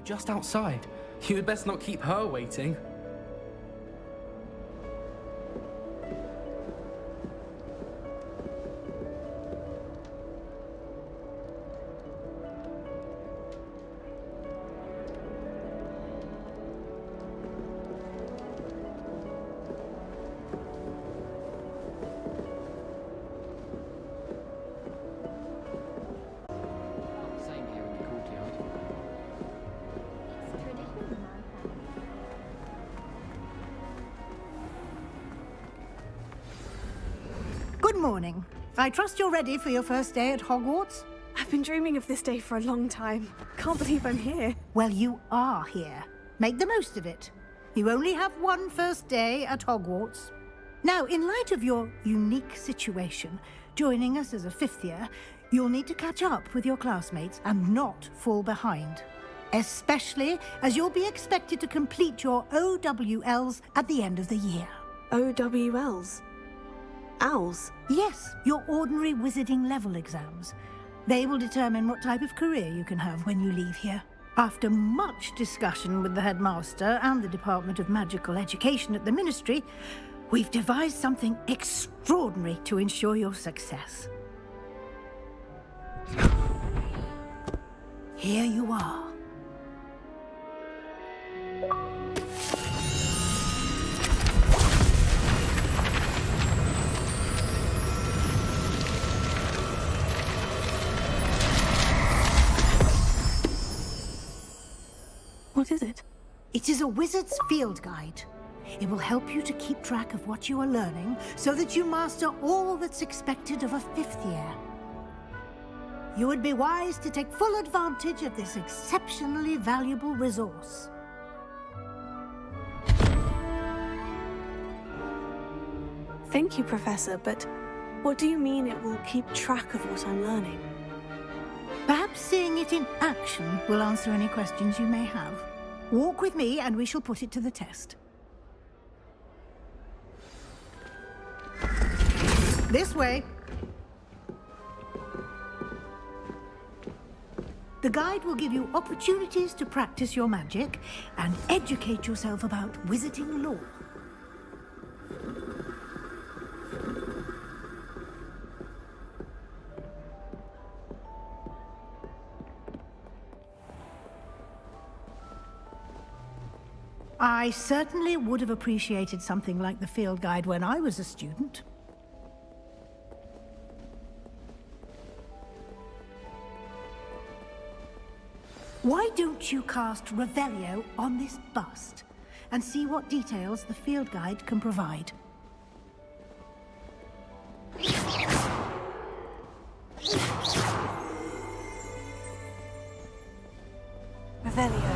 just outside. You had best not keep her waiting. Good morning. I trust you're ready for your first day at Hogwarts? I've been dreaming of this day for a long time. Can't believe I'm here. Well, you are here. Make the most of it. You only have one first day at Hogwarts. Now, in light of your unique situation, joining us as a fifth year, you'll need to catch up with your classmates and not fall behind. Especially as you'll be expected to complete your OWLs at the end of the year. OWLs? Owls? Yes, your ordinary wizarding level exams. They will determine what type of career you can have when you leave here. After much discussion with the headmaster and the Department of Magical Education at the Ministry, we've devised something extraordinary to ensure your success. Here you are. What is it? It is a wizard's field guide. It will help you to keep track of what you are learning so that you master all that's expected of a fifth year. You would be wise to take full advantage of this exceptionally valuable resource. Thank you, Professor, but what do you mean it will keep track of what I'm learning? Perhaps seeing it in action will answer any questions you may have. Walk with me and we shall put it to the test. This way. The guide will give you opportunities to practice your magic and educate yourself about wizarding lore. I certainly would have appreciated something like the field guide when I was a student. Why don't you cast Revelio on this bust and see what details the field guide can provide? Revelio.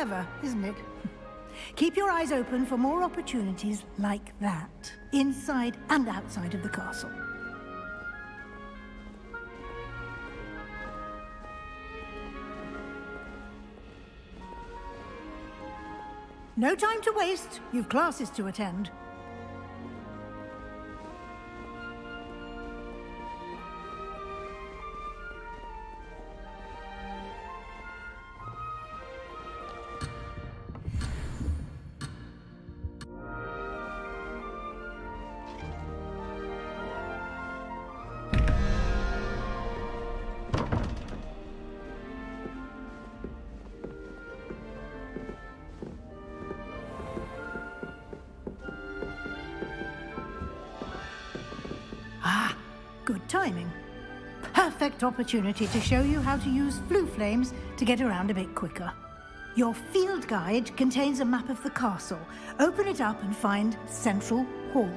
Clever, isn't it? Keep your eyes open for more opportunities like that, inside and outside of the castle. No time to waste. You've classes to attend. Good timing. Perfect opportunity to show you how to use flue flames to get around a bit quicker. Your field guide contains a map of the castle. Open it up and find Central Hall.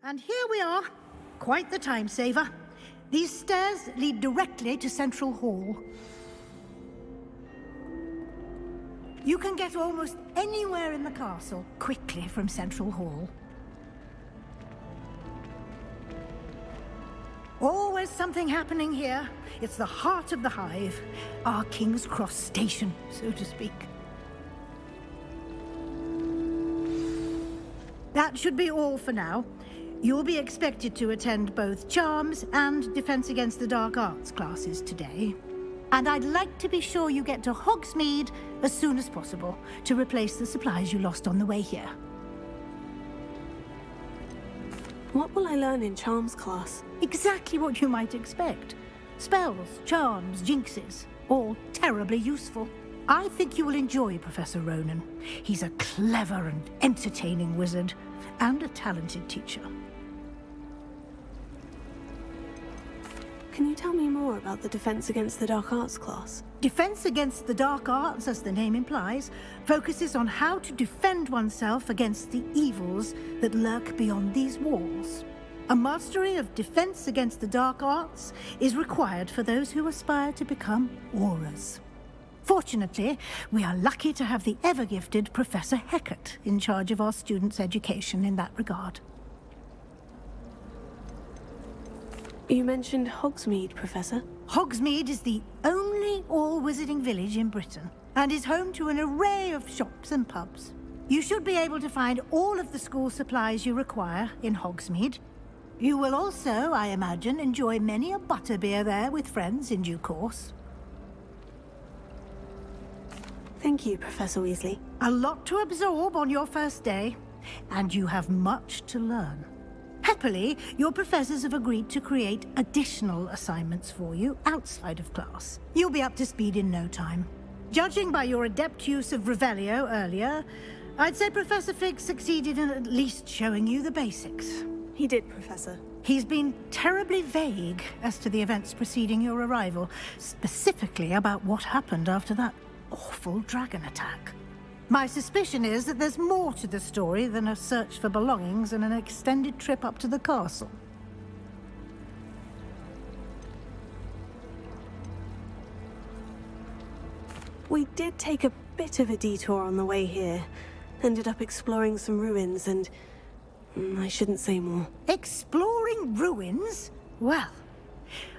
And here we are. Quite the time saver. These stairs lead directly to Central Hall. You can get almost anywhere in the castle quickly from Central Hall. Always something happening here. It's the heart of the hive. Our King's Cross station, so to speak. That should be all for now. You'll be expected to attend both Charms and Defense Against the Dark Arts classes today. And I'd like to be sure you get to Hogsmeade as soon as possible to replace the supplies you lost on the way here. What will I learn in Charms class? Exactly what you might expect. Spells, charms, jinxes, all terribly useful. I think you will enjoy Professor Ronan. He's a clever and entertaining wizard, and a talented teacher. Can you tell me more about the Defense Against the Dark Arts class? Defense Against the Dark Arts, as the name implies, focuses on how to defend oneself against the evils that lurk beyond these walls. A mastery of Defense Against the Dark Arts is required for those who aspire to become Aurors. Fortunately, we are lucky to have the ever-gifted Professor Hecat in charge of our students' education in that regard. You mentioned Hogsmeade, Professor. Hogsmeade is the only all-wizarding village in Britain, and is home to an array of shops and pubs. You should be able to find all of the school supplies you require in Hogsmeade. You will also, I imagine, enjoy many a butterbeer there with friends in due course. Thank you, Professor Weasley. A lot to absorb on your first day, and you have much to learn. Happily, your professors have agreed to create additional assignments for you outside of class. You'll be up to speed in no time. Judging by your adept use of Revelio earlier, I'd say Professor Fig succeeded in at least showing you the basics. He did, Professor. He's been terribly vague as to the events preceding your arrival, specifically about what happened after that awful dragon attack. My suspicion is that there's more to the story than a search for belongings and an extended trip up to the castle. We did take a bit of a detour on the way here. Ended up exploring some ruins and... I shouldn't say more. Exploring ruins? Well,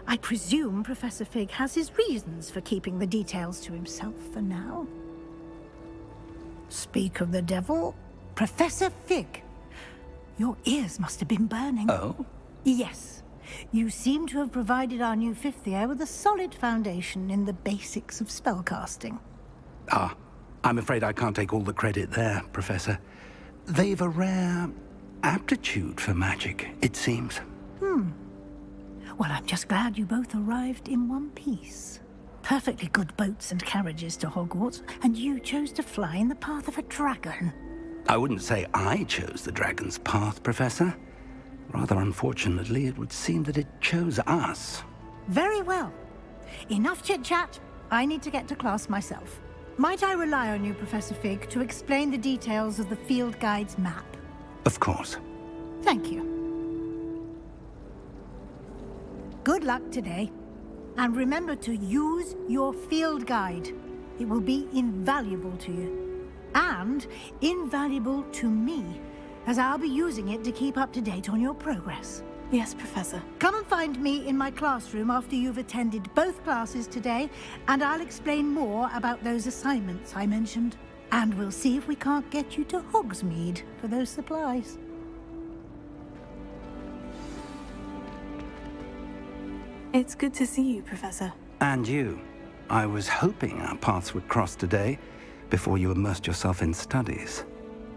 I presume Professor Fig has his reasons for keeping the details to himself for now. Speak of the devil, Professor Fig. Your ears must have been burning. Oh? Yes. You seem to have provided our new fifth year with a solid foundation in the basics of spellcasting. Ah, I'm afraid I can't take all the credit there, Professor. They've a rare aptitude for magic, it seems. Well, I'm just glad you both arrived in one piece. Perfectly good boats and carriages to Hogwarts, and you chose to fly in the path of a dragon. I wouldn't say I chose the dragon's path, Professor. Rather unfortunately, it would seem that it chose us. Very well. Enough chit-chat. I need to get to class myself. Might I rely on you, Professor Fig, to explain the details of the field guide's map? Of course. Thank you. Good luck today. And remember to use your field guide. It will be invaluable to you. And invaluable to me, as I'll be using it to keep up to date on your progress. Yes, Professor. Come and find me in my classroom after you've attended both classes today, and I'll explain more about those assignments I mentioned. And we'll see if we can't get you to Hogsmeade for those supplies. It's good to see you, Professor. And you. I was hoping our paths would cross today, before you immersed yourself in studies.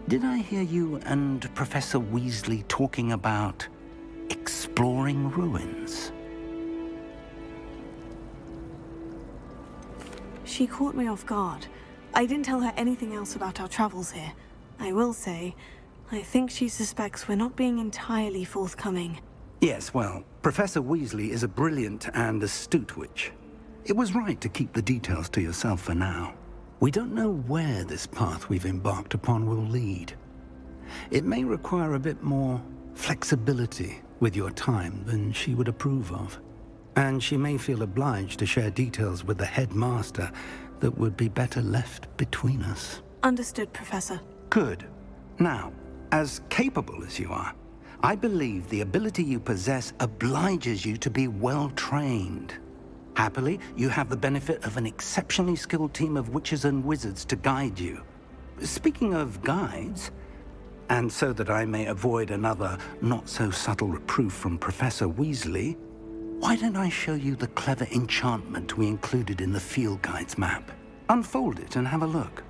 Did I hear you and Professor Weasley talking about exploring ruins? She caught me off guard. I didn't tell her anything else about our travels here. I will say, I think she suspects we're not being entirely forthcoming. Yes, well, Professor Weasley is a brilliant and astute witch. It was right to keep the details to yourself for now. We don't know where this path we've embarked upon will lead. It may require a bit more flexibility with your time than she would approve of. And she may feel obliged to share details with the headmaster that would be better left between us. Understood, Professor. Good. Now, as capable as you are, I believe the ability you possess obliges you to be well-trained. Happily, you have the benefit of an exceptionally skilled team of witches and wizards to guide you. Speaking of guides, and so that I may avoid another not-so-subtle reproof from Professor Weasley, why don't I show you the clever enchantment we included in the field guide's map? Unfold it and have a look.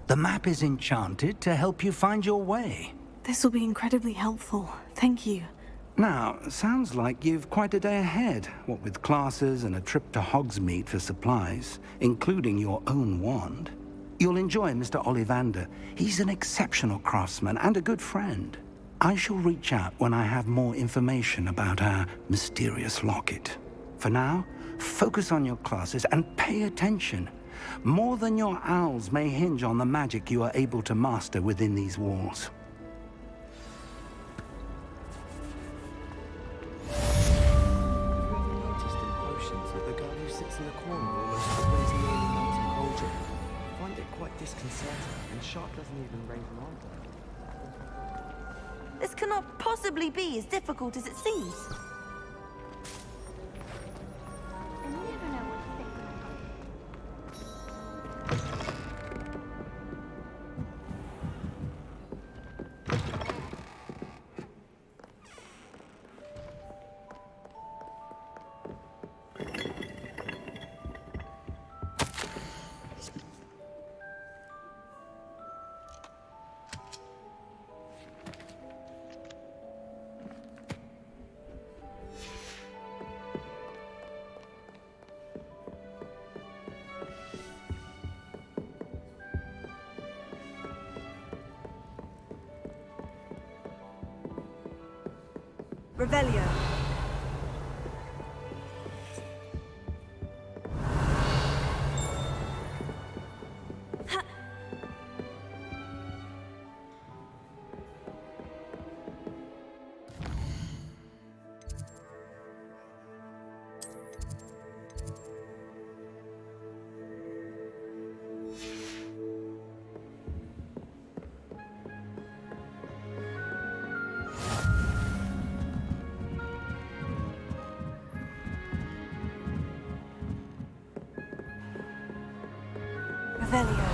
The map is enchanted to help you find your way. This will be incredibly helpful. Thank you. Now, sounds like you've quite a day ahead, what with classes and a trip to Hogsmeade for supplies, including your own wand. You'll enjoy Mr. Ollivander. He's an exceptional craftsman and a good friend. I shall reach out when I have more information about our mysterious locket. For now, focus on your classes and pay attention. More than your owls may hinge on the magic you are able to master within these walls. Noticed in potions that the girl who sits in the corner almost always near the melting cauldron. I find it quite disconcerting, and Sharp doesn't even raise an eyebrow. This cannot possibly be as difficult as it seems. I never know what to think. Revelio. Revelio.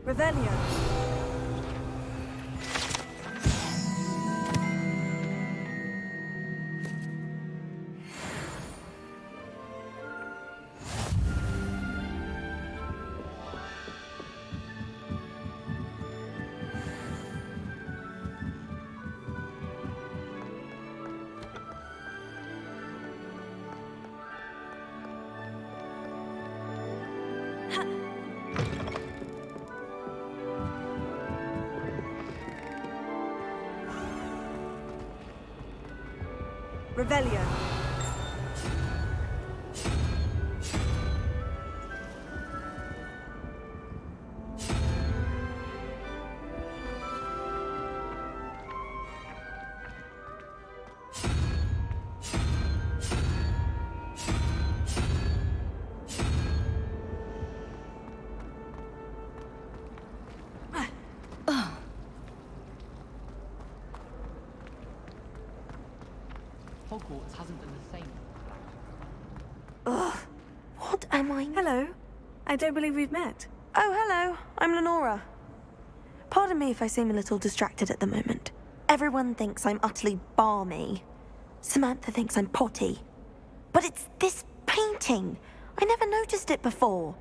Revelio. Revelio. Hogwarts hasn't been the same. What am I? Hello. I don't believe we've met. Oh, hello. I'm Lenora. Pardon me if I seem a little distracted at the moment. Everyone thinks I'm utterly balmy. Samantha thinks I'm potty. But it's this painting. I never noticed it before.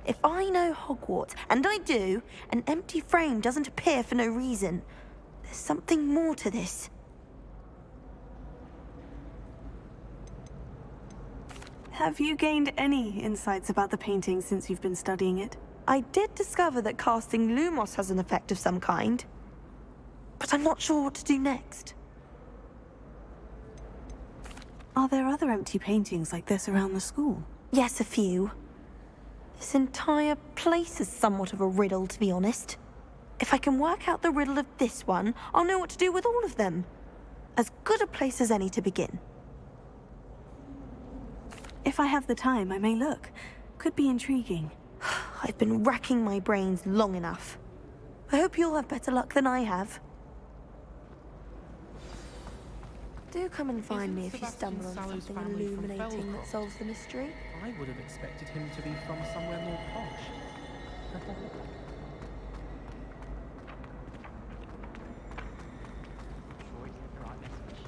If I know Hogwarts, and I do, an empty frame doesn't appear for no reason. There's something more to this. Have you gained any insights about the painting since you've been studying it? I did discover that casting Lumos has an effect of some kind. But I'm not sure what to do next. Are there other empty paintings like this around the school? Yes, a few. This entire place is somewhat of a riddle, to be honest. If I can work out the riddle of this one, I'll know what to do with all of them. As good a place as any to begin. If I have the time, I may look. Could be intriguing. I've been racking my brains long enough. I hope you'll have better luck than I have. Do come and find me if you Sebastian stumble on Sallow's something family from illuminating that Felcroft? solves the mystery. I would have expected him to be from somewhere more posh. Sure he's got the right message.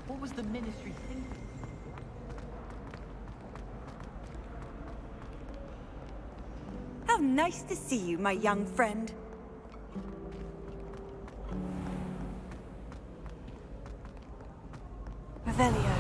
What was the Ministry thinking? How nice to see you, my young friend. Revelio.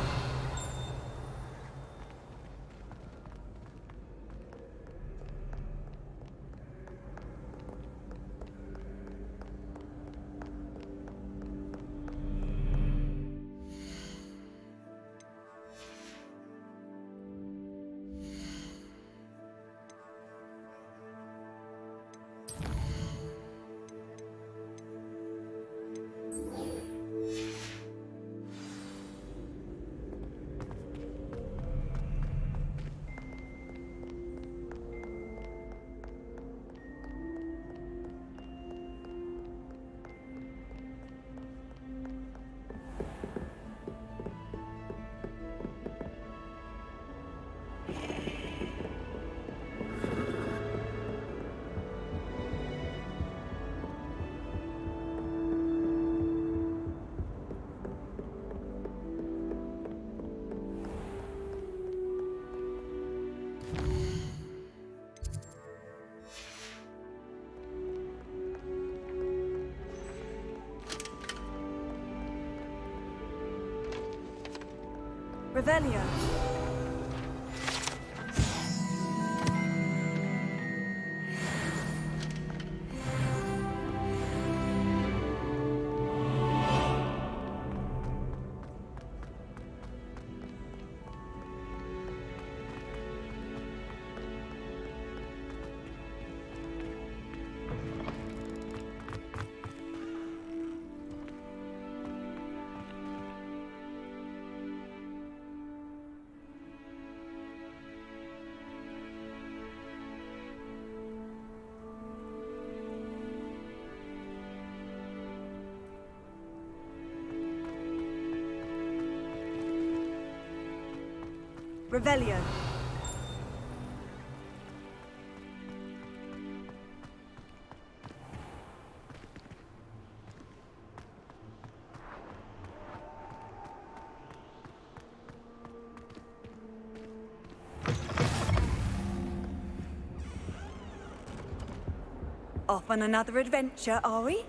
Revelio. Revelio. Off on another adventure, are we?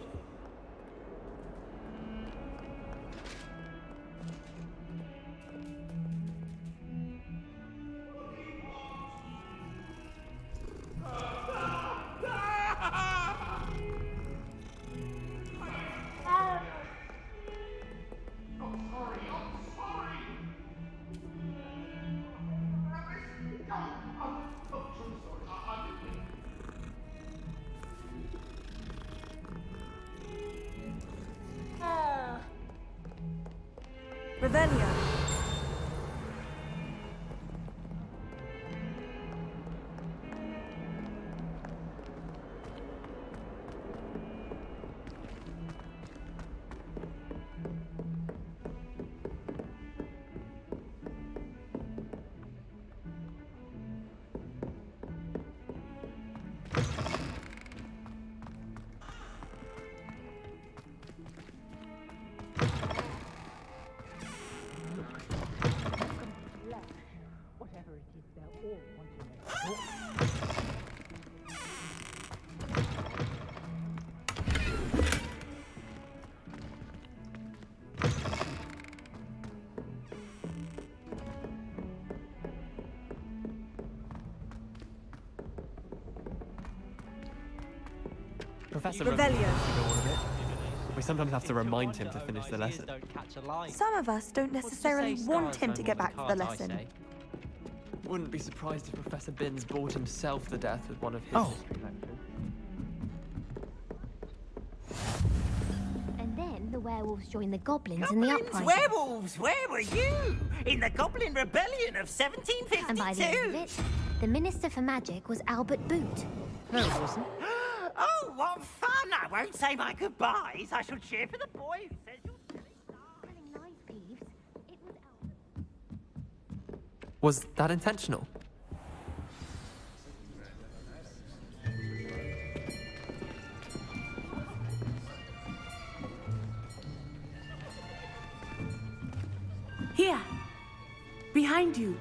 Revelio. Whatever it is, they're all wanting their Professor Revelio. We sometimes have to remind him to finish the lesson. Don't catch a line. Some of us don't necessarily want him to get back to the lesson. Wouldn't be surprised if Professor Binns bored himself to death with one of his collections. And then the werewolves joined the goblins in the Goblins, uprising. werewolves, where were you? In the Goblin Rebellion of 1752? And by the end of it, the Minister for Magic was Albert Boot. No, it wasn't. Oh, what fun! I won't say my goodbyes. I shall cheer for the boy who says you're silly star. Telling lies, Peeves. It was Albert. Was that intentional? Here! Behind you!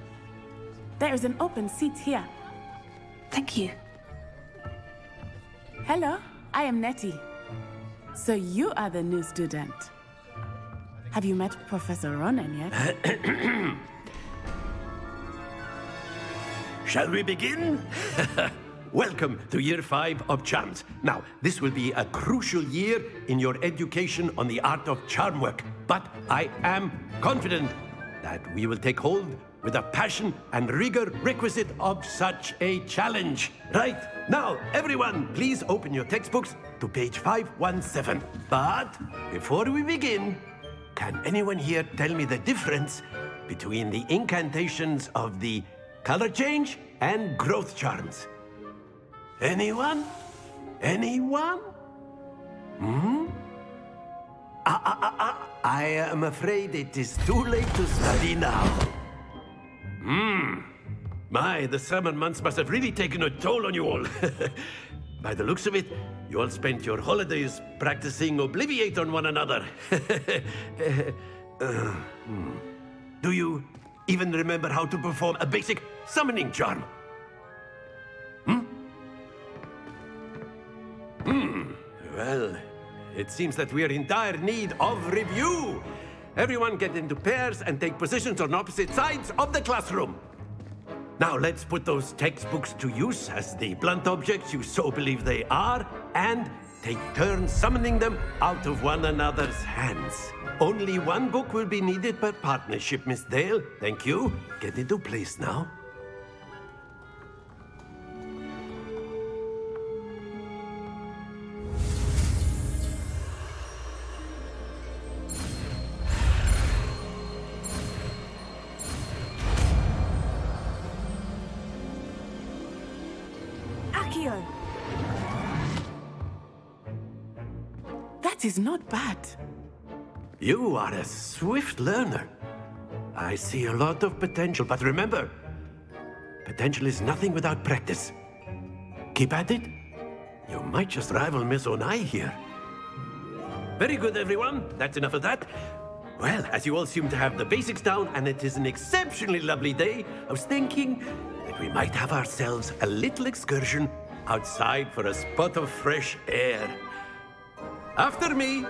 There is an open seat here. Thank you. Hello, I am Nettie. So you are the new student. Have you met Professor Ronan yet? Shall we begin? Welcome to Year 5 of Charms. Now, this will be a crucial year in your education on the art of charm work, but I am confident that we will take hold with the passion and rigor requisite of such a challenge. Right, now, everyone, please open your textbooks to page 517. But before we begin, can anyone here tell me the difference between the incantations of the color change and growth charms? Anyone? Anyone? I am afraid it is too late to study now. My, the summer months must have really taken a toll on you all. By the looks of it, you all spent your holidays practicing Obliviate on one another. Do you even remember how to perform a basic summoning charm? Well, it seems that we are in dire need of review. Everyone get into pairs and take positions on opposite sides of the classroom. Now let's put those textbooks to use as the blunt objects you so believe they are, and take turns summoning them out of one another's hands. Only one book will be needed per partnership, Miss Dale. Thank you. Get into place now. Accio! That is not bad. You are a swift learner. I see a lot of potential, but remember, potential is nothing without practice. Keep at it. You might just rival Miss Onai here. Very good, everyone. That's enough of that. Well, as you all seem to have the basics down, and it is an exceptionally lovely day, I was thinking that we might have ourselves a little excursion outside for a spot of fresh air. After me.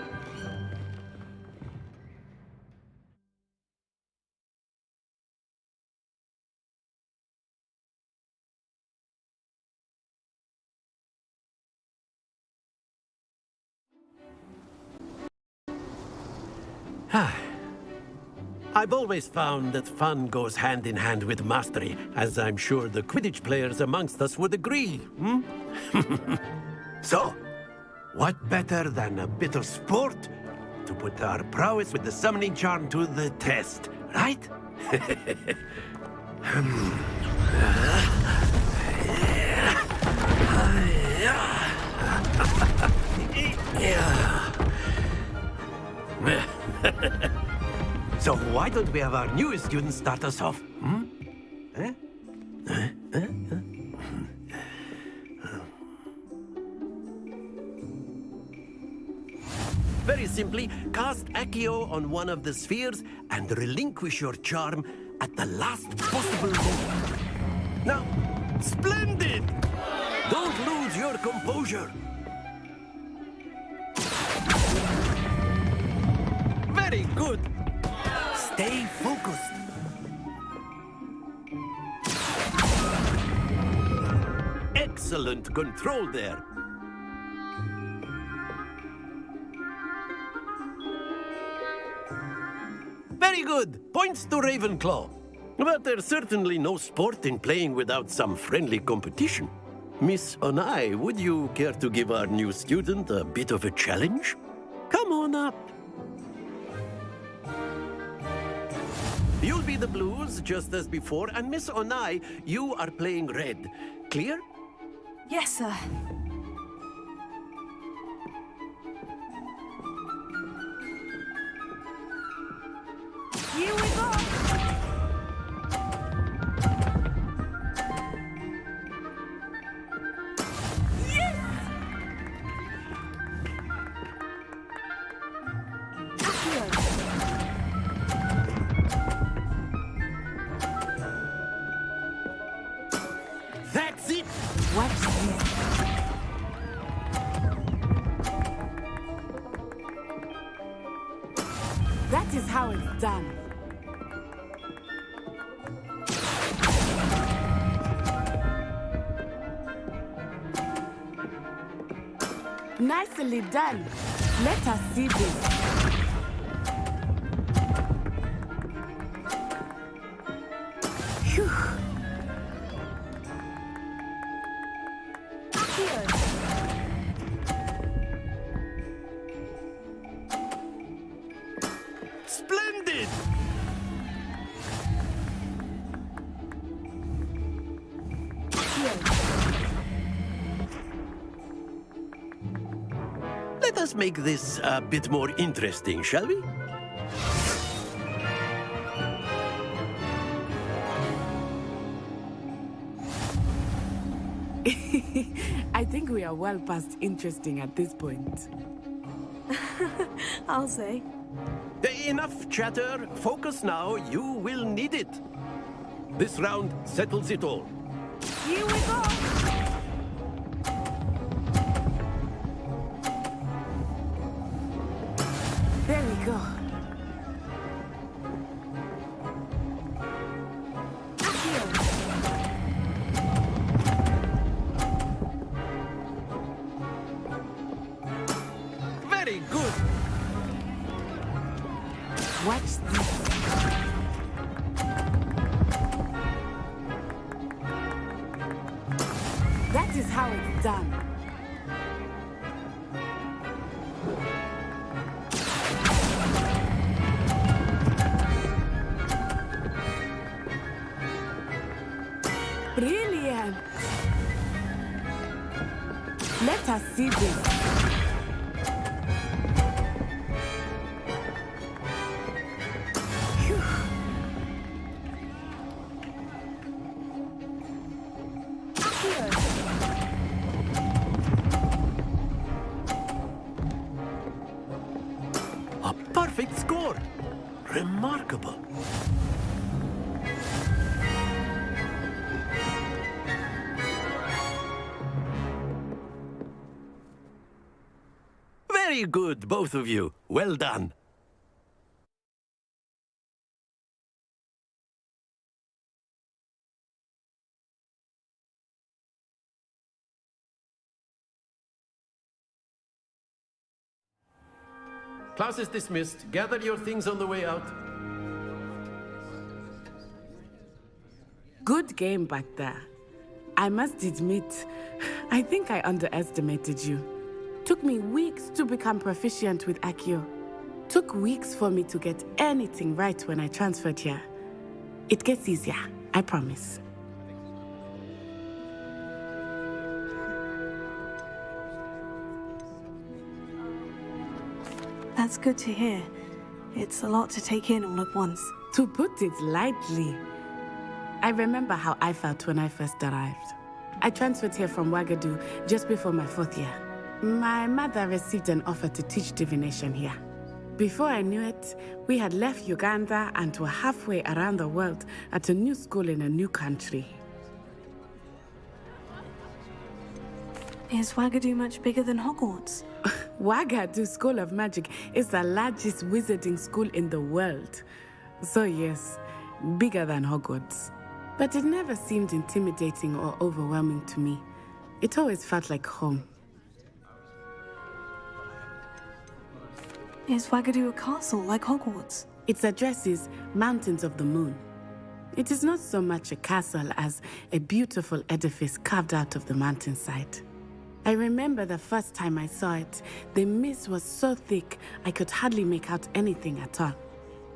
I've always found that fun goes hand in hand with mastery, as I'm sure the Quidditch players amongst us would agree, So, what better than a bit of sport to put our prowess with the summoning charm to the test, right? So why don't we have our newest student start us off? Very simply, cast Accio on one of the spheres and relinquish your charm at the last possible moment. Now, splendid! Don't lose your composure. Very good. Stay focused. Excellent control there. Very good. Points to Ravenclaw. But there's certainly no sport in playing without some friendly competition. Miss Onai, would you care to give our new student a bit of a challenge? Come on up. You'll be the blues, just as before, and Miss Onai, you are playing red. Clear? Yes, sir. Here we go! Yes! That's it! Watch this. That is how it's done. Nicely done. Let us see this. Phew. Splendid! Let us make this a bit more interesting, shall we? I think we are well past interesting at this point. I'll say. Enough chatter. Focus now. You will need it. This round settles it all. Here we go! There we go. Very good. Watch this. That is how it's done. Brilliant. Let us see this. Remarkable. Very good, both of you. Well done. Class is dismissed. Gather your things on the way out. Good game back there. I must admit, I think I underestimated you. Took me weeks to become proficient with Accio. Took weeks for me to get anything right when I transferred here. It gets easier, I promise. That's good to hear. It's a lot to take in all at once. To put it lightly, I remember how I felt when I first arrived. I transferred here from Wagadu just before my 4th year. My mother received an offer to teach divination here. Before I knew it, we had left Uganda and were halfway around the world at a new school in a new country. Is Wagadu much bigger than Hogwarts? Wagadu School of Magic is the largest wizarding school in the world. So yes, bigger than Hogwarts. But it never seemed intimidating or overwhelming to me. It always felt like home. Is Wagadu a castle like Hogwarts? Its address is Mountains of the Moon. It is not so much a castle as a beautiful edifice carved out of the mountainside. I remember the first time I saw it, the mist was so thick I could hardly make out anything at all.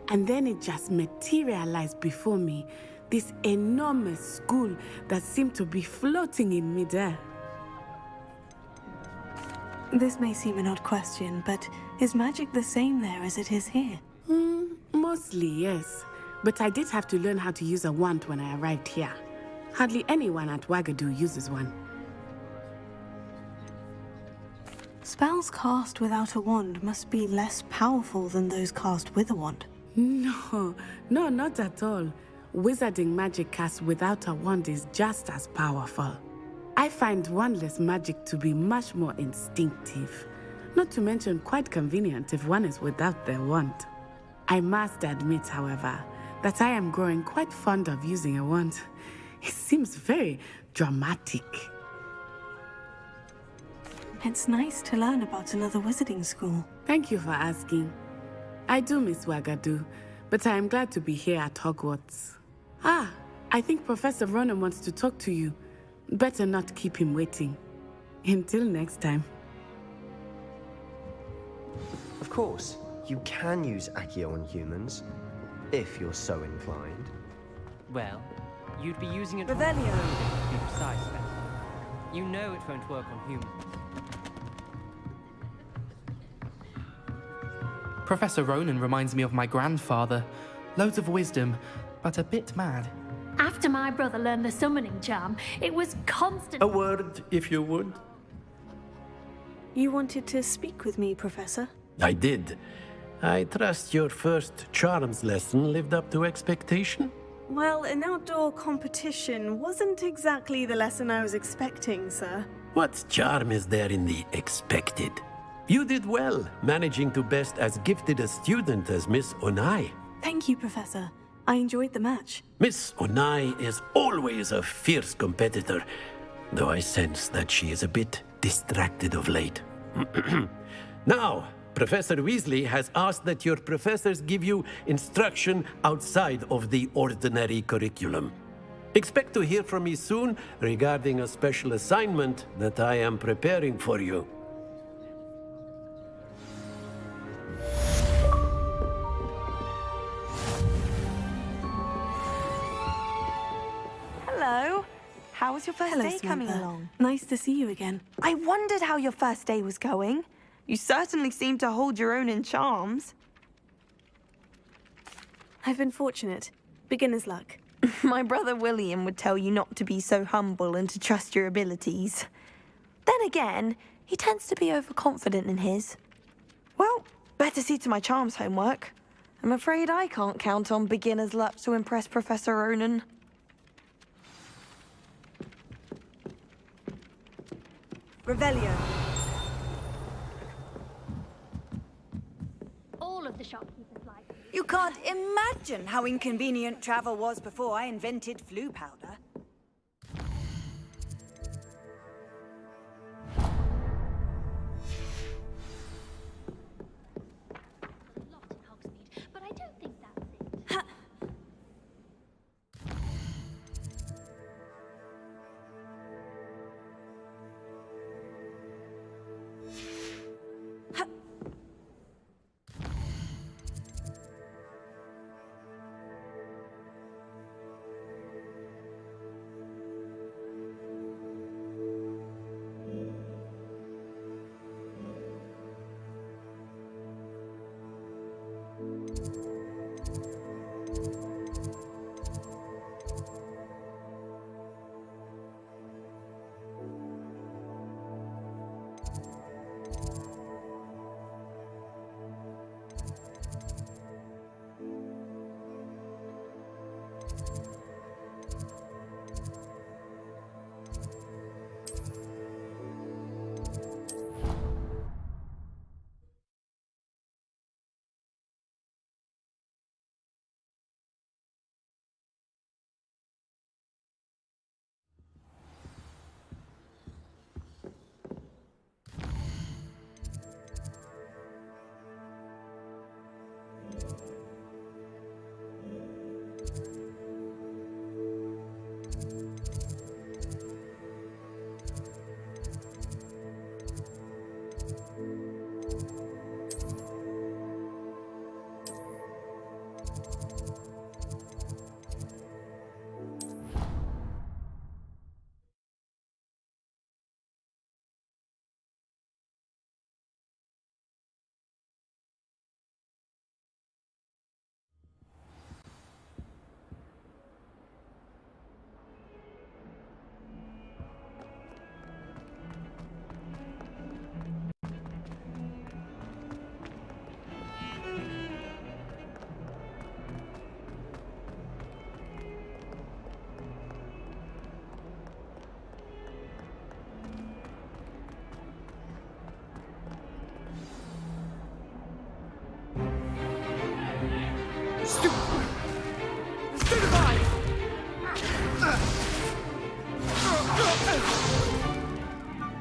And then it just materialized before me, this enormous school that seemed to be floating in midair. This may seem an odd question, but is magic the same there as it is here? Mostly, yes. But I did have to learn how to use a wand when I arrived here. Hardly anyone at Wagadu uses one. Spells cast without a wand must be less powerful than those cast with a wand. No, not at all. Wizarding magic cast without a wand is just as powerful. I find wandless magic to be much more instinctive. Not to mention quite convenient if one is without their wand. I must admit, however, that I am growing quite fond of using a wand. It seems very dramatic. It's nice to learn about another wizarding school. Thank you for asking. I do miss Wagadu, but I am glad to be here at Hogwarts. I think Professor Ronan wants to talk to you. Better not keep him waiting. Until next time. Of course, you can use Accio on humans, if you're so inclined. Well, you'd be using it on Revelio. clothing, to be precise, then. You know it won't work on humans. Professor Ronan reminds me of my grandfather. Loads of wisdom, but a bit mad. After my brother learned the summoning charm, it was constant. A word, if you would. You wanted to speak with me, Professor? I did. I trust your first charms lesson lived up to expectation? Well, an outdoor competition wasn't exactly the lesson I was expecting, sir. What charm is there in the expected? You did well, managing to best as gifted a student as Miss Onai. Thank you, Professor. I enjoyed the match. Miss Onai is always a fierce competitor, though I sense that she is a bit distracted of late. Now, Professor Weasley has asked that your professors give you instruction outside of the ordinary curriculum. Expect to hear from me soon regarding a special assignment that I am preparing for you. Hello. How was your first Hello, day coming Samantha. along? Nice to see you again. I wondered how your first day was going. You certainly seem to hold your own in charms. I've been fortunate. Beginner's luck. My brother William would tell you not to be so humble and to trust your abilities. Then again, he tends to be overconfident in his. Well, better see to my charms homework. I'm afraid I can't count on beginner's luck to impress Professor Ronan. Revelio. All of the shopkeepers like me. You can't imagine how inconvenient travel was before I invented flu powder. A lot in Hogsmeade, but I don't think that's it.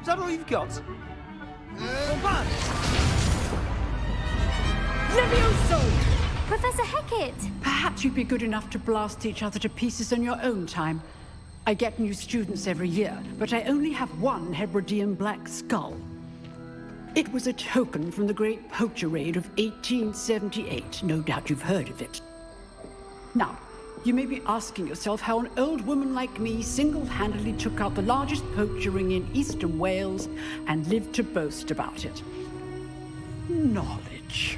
Is that all you've got? Levioso! Professor Hecat! Perhaps you'd be good enough to blast each other to pieces on your own time. I get new students every year, but I only have one Hebridean black skull. It was a token from the Great Poacher Raid of 1878. No doubt you've heard of it. Now, you may be asking yourself how an old woman like me single-handedly took out the largest poacher ring in eastern Wales and lived to boast about it. Knowledge.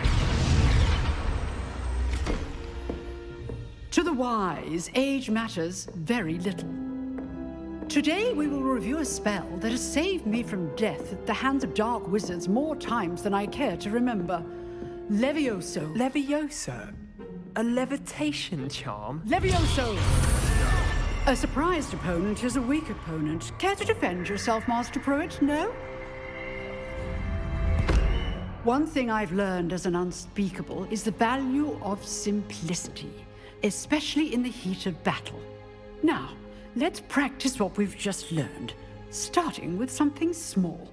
To the wise, age matters very little. Today we will review a spell that has saved me from death at the hands of dark wizards more times than I care to remember. Levioso. Levioso? A levitation charm? Levioso! A surprised opponent is a weak opponent. Care to defend yourself, Master Pruitt? No? One thing I've learned as an unspeakable is the value of simplicity, especially in the heat of battle. Now, let's practice what we've just learned, starting with something small.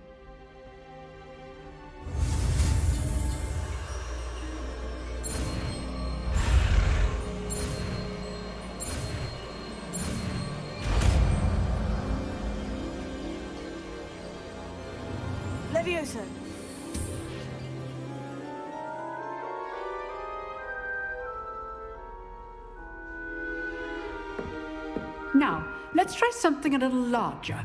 Levioso. Now, let's try something a little larger.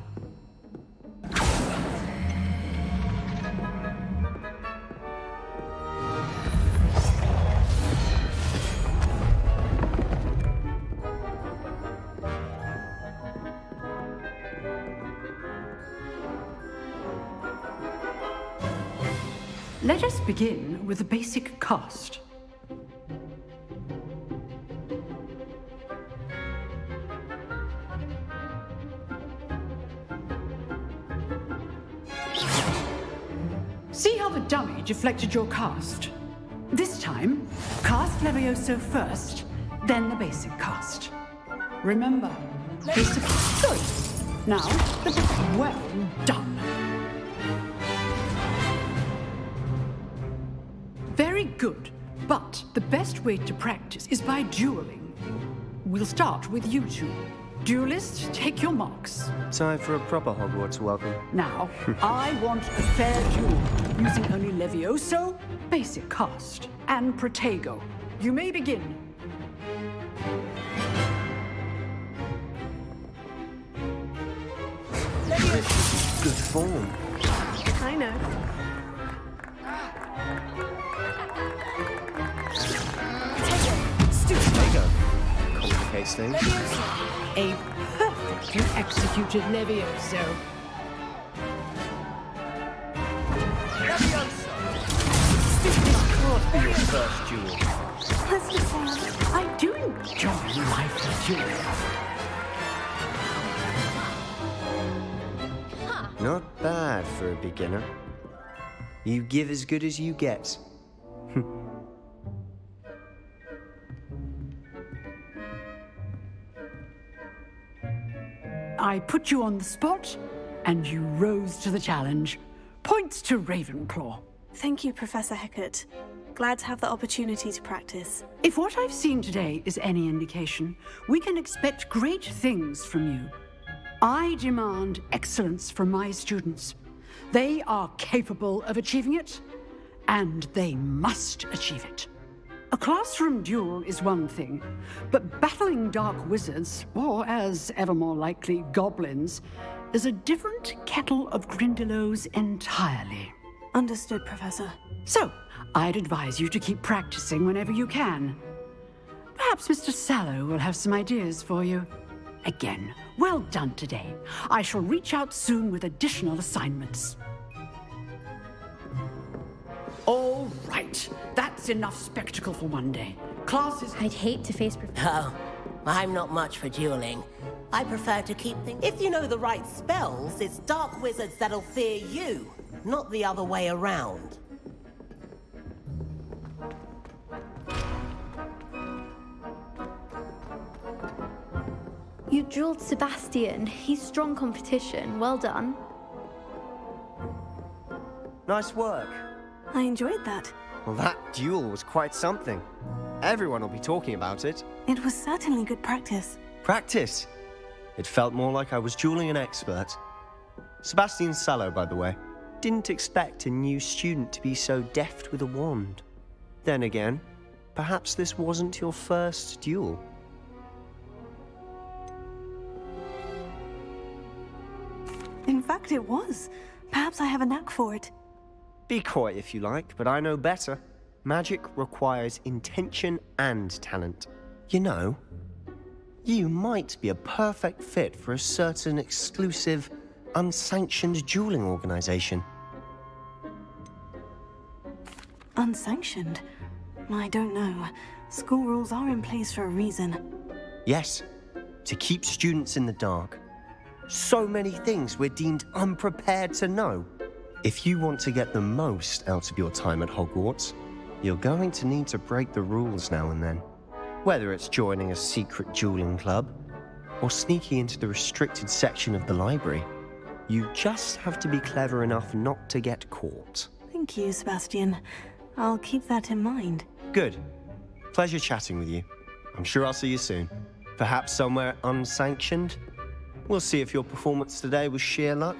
Let us begin with the basic cast. how the dummy deflected your cast? This time, cast Levioso first, then the basic cast. Remember, basic. Good. Now, well done. Very good, but the best way to practice is by dueling. We'll start with you two. Duelists, take your marks. Time for a proper Hogwarts welcome. Now, I want a fair duel, using only Levioso, basic cast, and Protego. You may begin. Good form. I know. Protego. Complicates things. A perfectly executed Levioso. Can't be your first duel. Let's just say I do enjoy my first duel. Not bad for a beginner. You give as good as you get. I put you on the spot, and you rose to the challenge. Points to Ravenclaw. Thank you, Professor Hecat. Glad to have the opportunity to practice. If what I've seen today is any indication, we can expect great things from you. I demand excellence from my students. They are capable of achieving it, and they must achieve it. A classroom duel is one thing, but battling dark wizards, or as ever more likely, goblins, is a different kettle of Grindylows entirely. Understood, Professor. So, I'd advise you to keep practicing whenever you can. Perhaps Mr. Sallow will have some ideas for you. Again, well done today. I shall reach out soon with additional assignments. All right, that's enough spectacle for one day. Classes. I'd hate to face Oh, I'm not much for dueling. I prefer to keep things... If you know the right spells, it's dark wizards that'll fear you, not the other way around. You drilled Sebastian. He's strong competition. Well done. Nice work. I enjoyed that. Well, that duel was quite something. Everyone will be talking about it. It was certainly good practice. Practice? It felt more like I was dueling an expert. Sebastian Sallow, by the way. Didn't expect a new student to be so deft with a wand. Then again, perhaps this wasn't your first duel. In fact, it was. Perhaps I have a knack for it. Be coy if you like, but I know better. Magic requires intention and talent. You know, you might be a perfect fit for a certain exclusive, unsanctioned dueling organization. Unsanctioned? I don't know. School rules are in place for a reason. Yes, to keep students in the dark. So many things we're deemed unprepared to know. If you want to get the most out of your time at Hogwarts, you're going to need to break the rules now and then. Whether it's joining a secret dueling club, or sneaking into the restricted section of the library, you just have to be clever enough not to get caught. Thank you, Sebastian. I'll keep that in mind. Good. Pleasure chatting with you. I'm sure I'll see you soon. Perhaps somewhere unsanctioned? We'll see if your performance today was sheer luck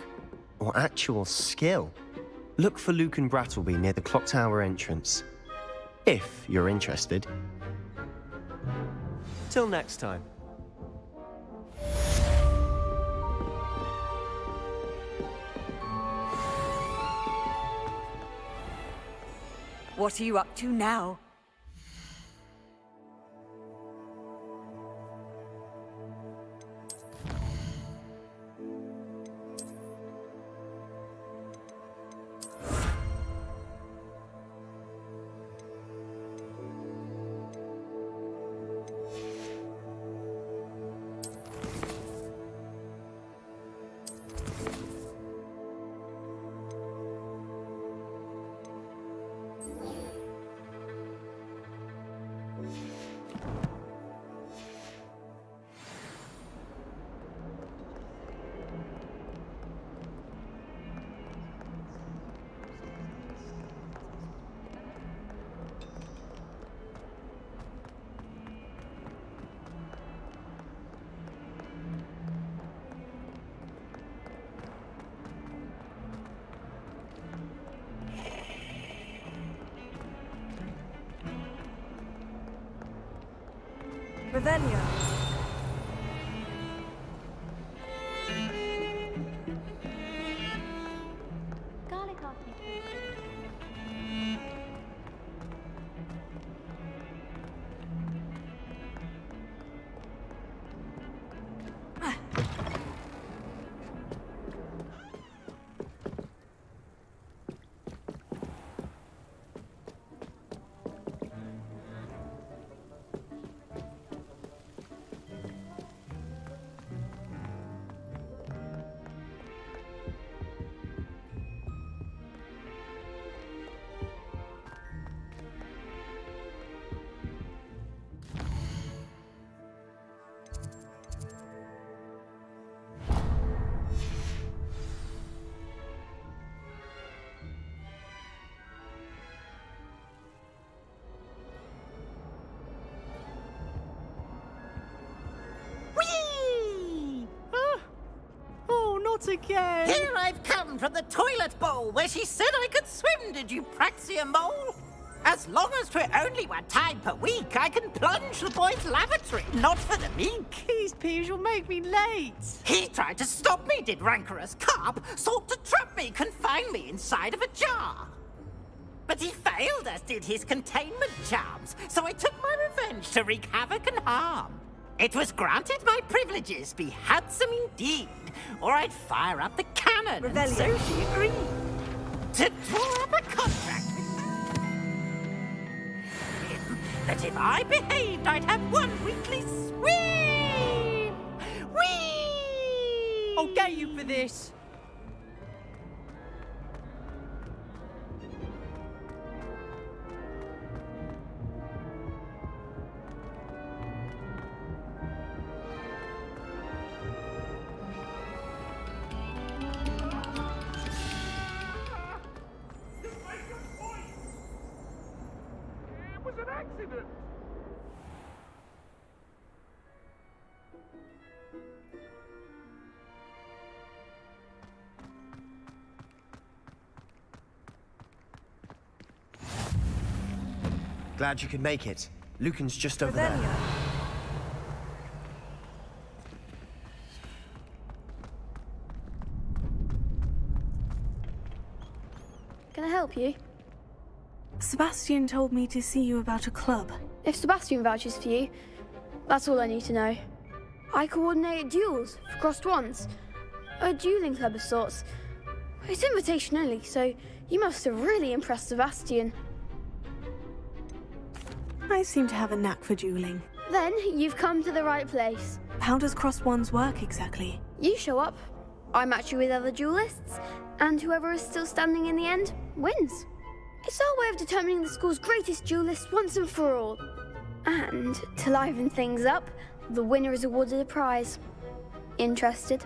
or actual skill. Look for Luke and Brattleby near the clock tower entrance, if you're interested. Till next time. What are you up to now? Revelio. Garlic after me. Not again! Here I've come from the toilet bowl where she said I could swim, did you praxia mole? As long as we're only 1 time per week, I can plunge the boys' lavatory, not for the meek. These peeves will make me late. He tried to stop me, did rancorous carp, sought to trap me, confine me inside of a jar. But he failed, as did his containment charms, so I took my revenge to wreak havoc and harm. It was granted my privileges be handsome indeed, or I'd fire up the cannon, and so she agreed to draw up a contract with him that if I behaved, I'd have 1 weekly swim. Whee! I'll get you for this. Glad you could make it. Lucan's just over there. Can I help you? Sebastian told me to see you about a club. If Sebastian vouches for you, that's all I need to know. I coordinate duels for crossed wands. A dueling club of sorts. It's invitation only, so you must have really impressed Sebastian. I seem to have a knack for dueling. Then you've come to the right place. How does crossed wands work exactly? You show up, I match you with other duelists, and whoever is still standing in the end wins. It's our way of determining the school's greatest duelist once and for all. And to liven things up, the winner is awarded a prize. Interested?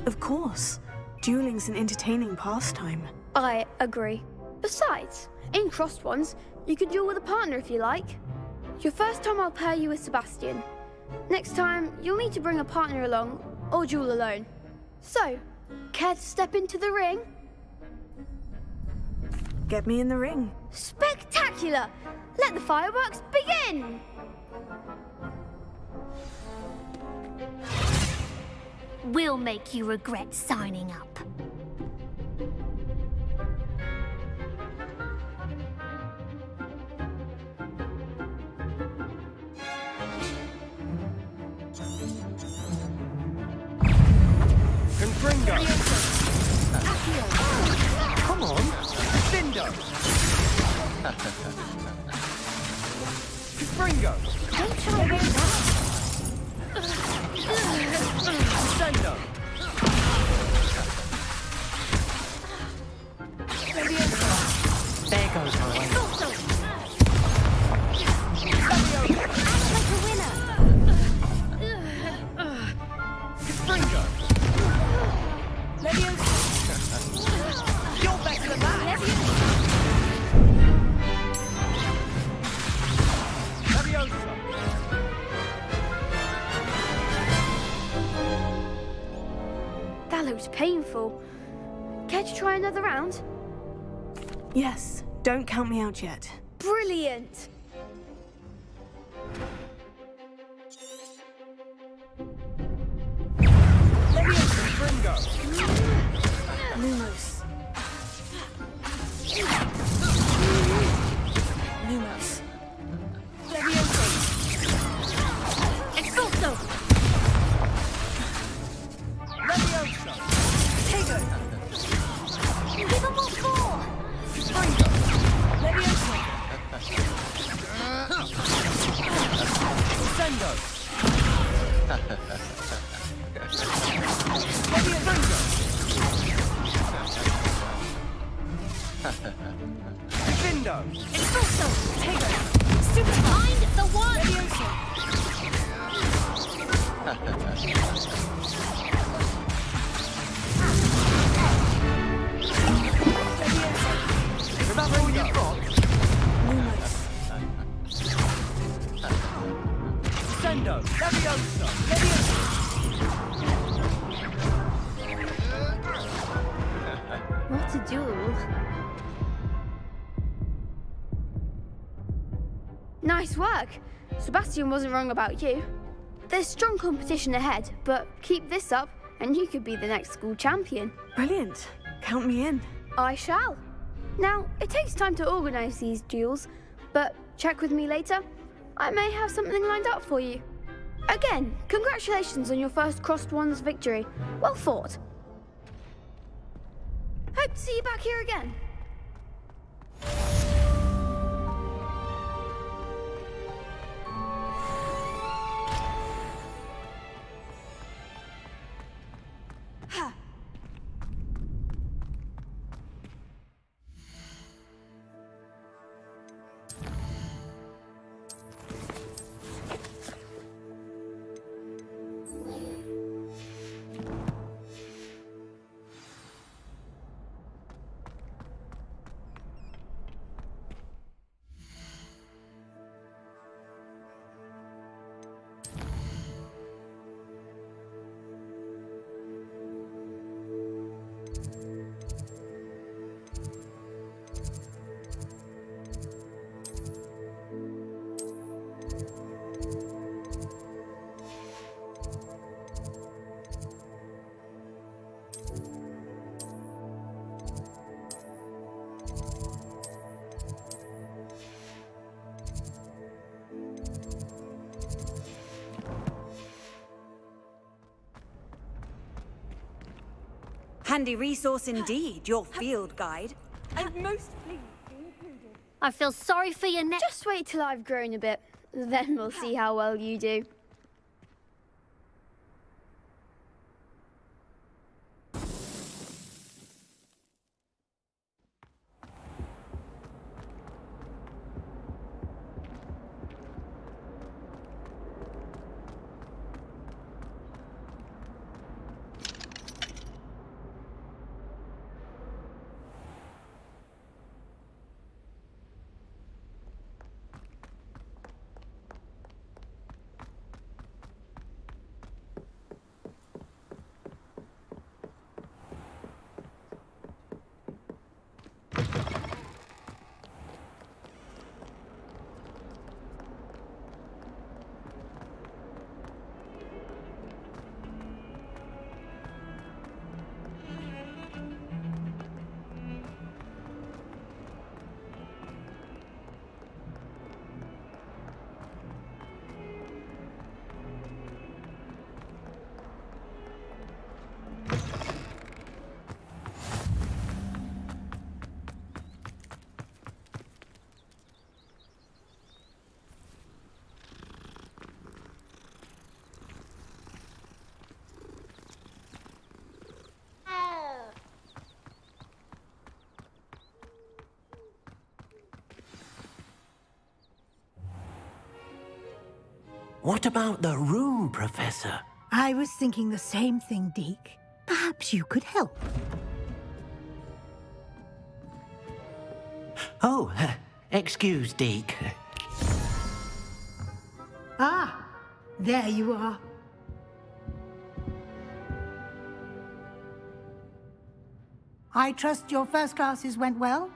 Of course. Dueling's an entertaining pastime. I agree. Besides, in crossed ones, you can duel with a partner if you like. Your first time I'll pair you with Sebastian. Next time, you'll need to bring a partner along, or duel alone. So, care to step into the ring? Get me in the ring. Spectacular! Let the fireworks begin! We'll make you regret signing up. Confringo! Come on! Defendo! Confringo! Don't try to win that. Defendo! There goes my way. Act like a winner. Confringo! You're better than that. That looks painful. Care to try another round? Yes, don't count me out yet. Brilliant! Lumos. Lumos. Expulso! Levioso! Tego! Give them all four! Springo! Levioso! Sendo! Levioso! Vindo! Expulso! Tego! Super Find the one! Levioso! Is that all you've got? Lumos. Sendo! Levioso! Levioso! What a duel. Nice work. Sebastian wasn't wrong about you. There's strong competition ahead, but keep this up and you could be the next school champion. Brilliant. Count me in. I shall. Now, it takes time to organise these duels, but check with me later. I may have something lined up for you. Again, congratulations on your first Crossed Wands victory. Well fought. Hope to see you back here again. Handy resource indeed, your field guide. I'm most pleased to be included. I feel sorry for your neck. Just wait till I've grown a bit. Then we'll see how well you do. What about the room, Professor? I was thinking the same thing, Deke. Perhaps you could help. Oh, excuse, Deke. Ah, there you are. I trust your first classes went well?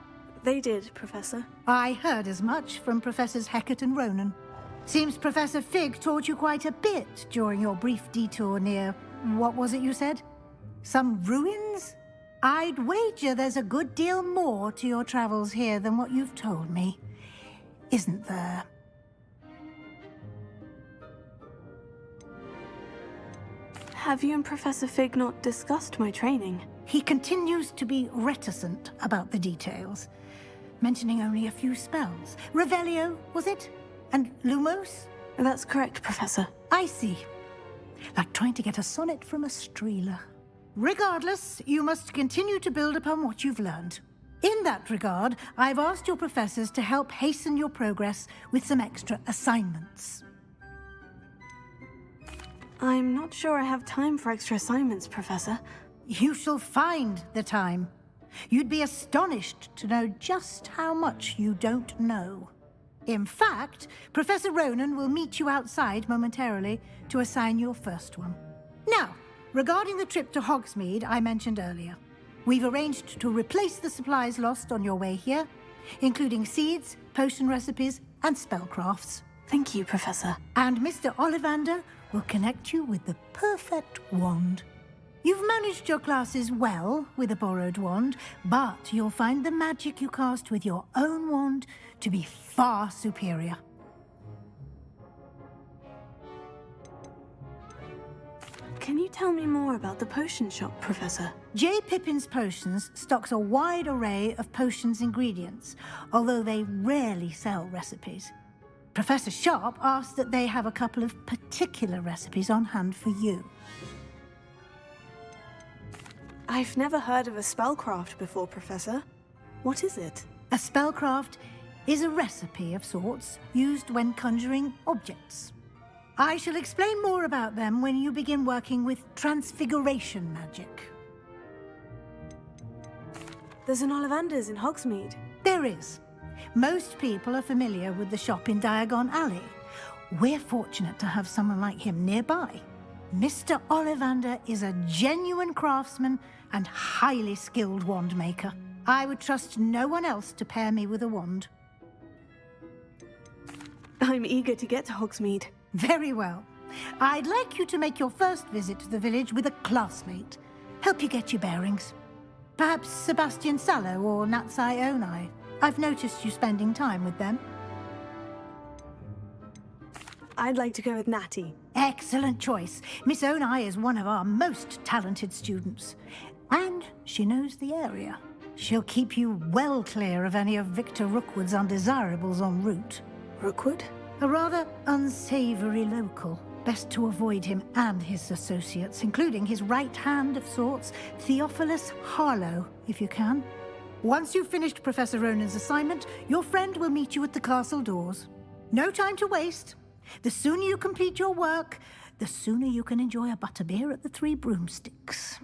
They did, Professor. I heard as much from Professors Hecat and Ronan. Seems Professor Fig taught you quite a bit during your brief detour near... what was it you said? Some ruins? I'd wager there's a good deal more to your travels here than what you've told me. Isn't there? Have you and Professor Fig not discussed my training? He continues to be reticent about the details, mentioning only a few spells. Revelio, was it? And Lumos? That's correct, Professor. I see. Like trying to get a sonnet from a streeler. Regardless, you must continue to build upon what you've learned. In that regard, I've asked your professors to help hasten your progress with some extra assignments. I'm not sure I have time for extra assignments, Professor. You shall find the time. You'd be astonished to know just how much you don't know. In fact, Professor Ronan will meet you outside momentarily to assign your first one. Now, regarding the trip to Hogsmeade I mentioned earlier, we've arranged to replace the supplies lost on your way here, including seeds, potion recipes, and spellcrafts. Thank you, Professor. And Mr. Ollivander will connect you with the perfect wand. You've managed your classes well with a borrowed wand, but you'll find the magic you cast with your own wand to be far superior. Can you tell me more about the potion shop, Professor? J. Pippin's Potions stocks a wide array of potions ingredients, although they rarely sell recipes. Professor Sharp asked that they have a couple of particular recipes on hand for you. I've never heard of a spellcraft before, Professor. What is it? A spellcraft is a recipe of sorts used when conjuring objects. I shall explain more about them when you begin working with transfiguration magic. There's an Ollivander's in Hogsmeade. There is. Most people are familiar with the shop in Diagon Alley. We're fortunate to have someone like him nearby. Mr. Ollivander is a genuine craftsman and highly skilled wand maker. I would trust no one else to pair me with a wand. I'm eager to get to Hogsmeade. Very well. I'd like you to make your first visit to the village with a classmate. Help you get your bearings. Perhaps Sebastian Sallow or Natsai Onai. I've noticed you spending time with them. I'd like to go with Natty. Excellent choice. Miss Onai is one of our most talented students. And she knows the area. She'll keep you well clear of any of Victor Rookwood's undesirables en route. Rookwood? A rather unsavory local. Best to avoid him and his associates, including his right hand of sorts, Theophilus Harlow, if you can. Once you've finished Professor Ronan's assignment, your friend will meet you at the castle doors. No time to waste. The sooner you complete your work, the sooner you can enjoy a butterbeer at the Three Broomsticks.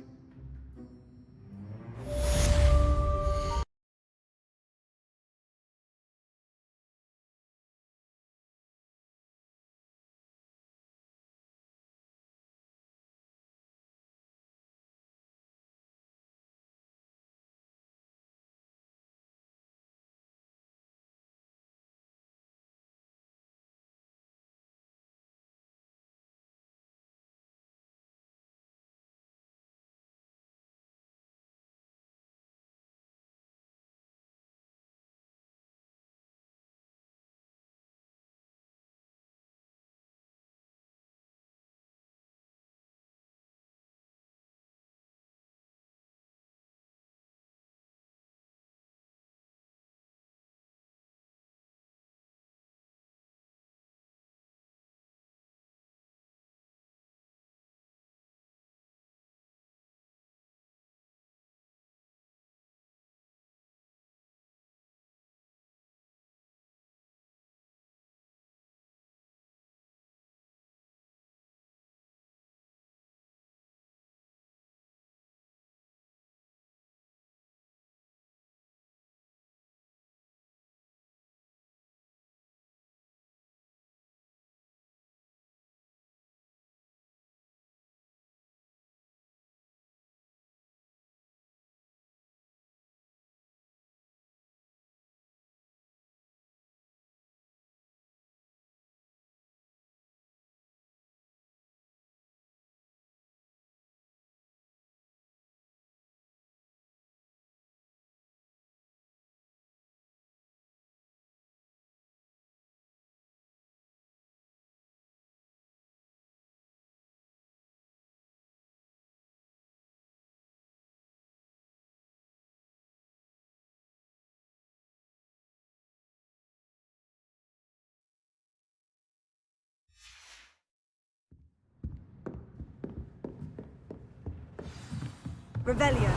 Revelio.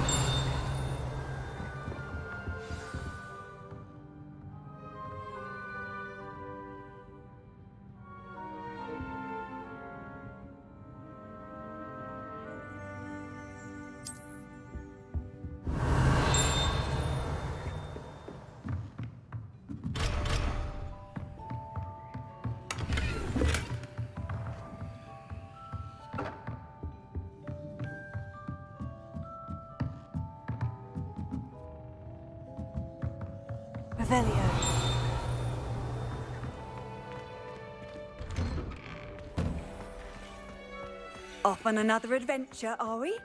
Revelio. Off on another adventure, are we?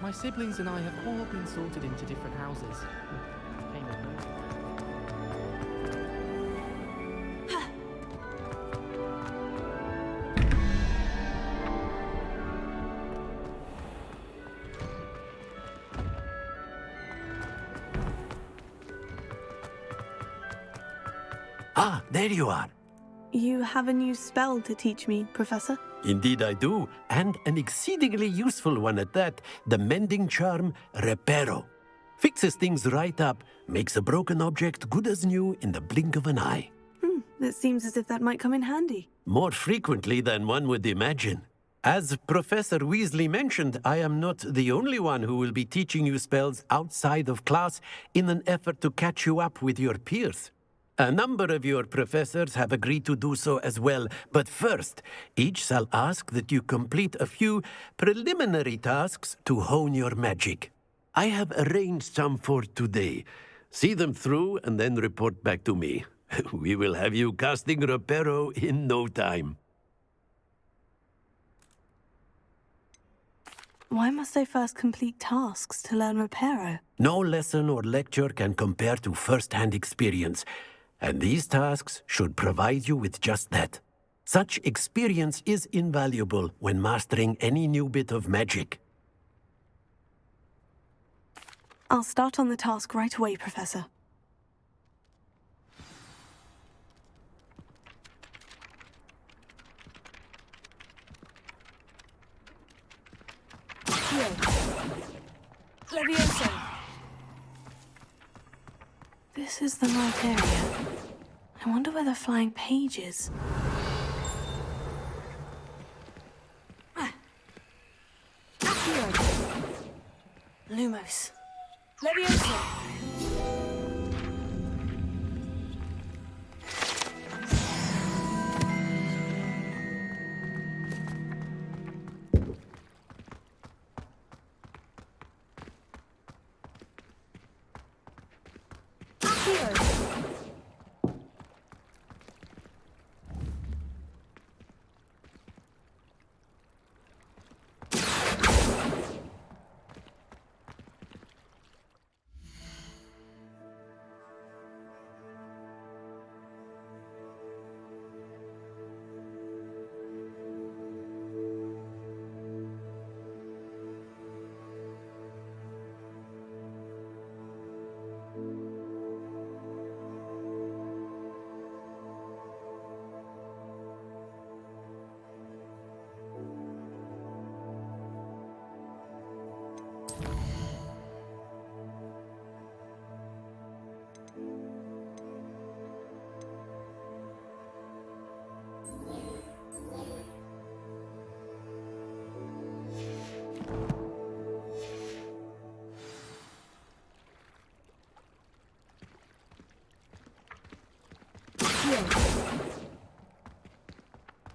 My siblings and I have all been sorted into different houses. Came with me. Ah, there you are. You have a new spell to teach me, Professor? Indeed I do, and an exceedingly useful one at that, the mending charm Reparo. Fixes things right up, makes a broken object good as new in the blink of an eye. It seems as if that might come in handy. More frequently than one would imagine. As Professor Weasley mentioned, I am not the only one who will be teaching you spells outside of class in an effort to catch you up with your peers. A number of your professors have agreed to do so as well, but first, each shall ask that you complete a few preliminary tasks to hone your magic. I have arranged some for today. See them through and then report back to me. We will have you casting Reparo in no time. Why must I first complete tasks to learn Reparo? No lesson or lecture can compare to first-hand experience. And these tasks should provide you with just that. Such experience is invaluable when mastering any new bit of magic. I'll start on the task right away, Professor. Levioso. This is the night area. I wonder where the flying page is. Lumos. Leviosa.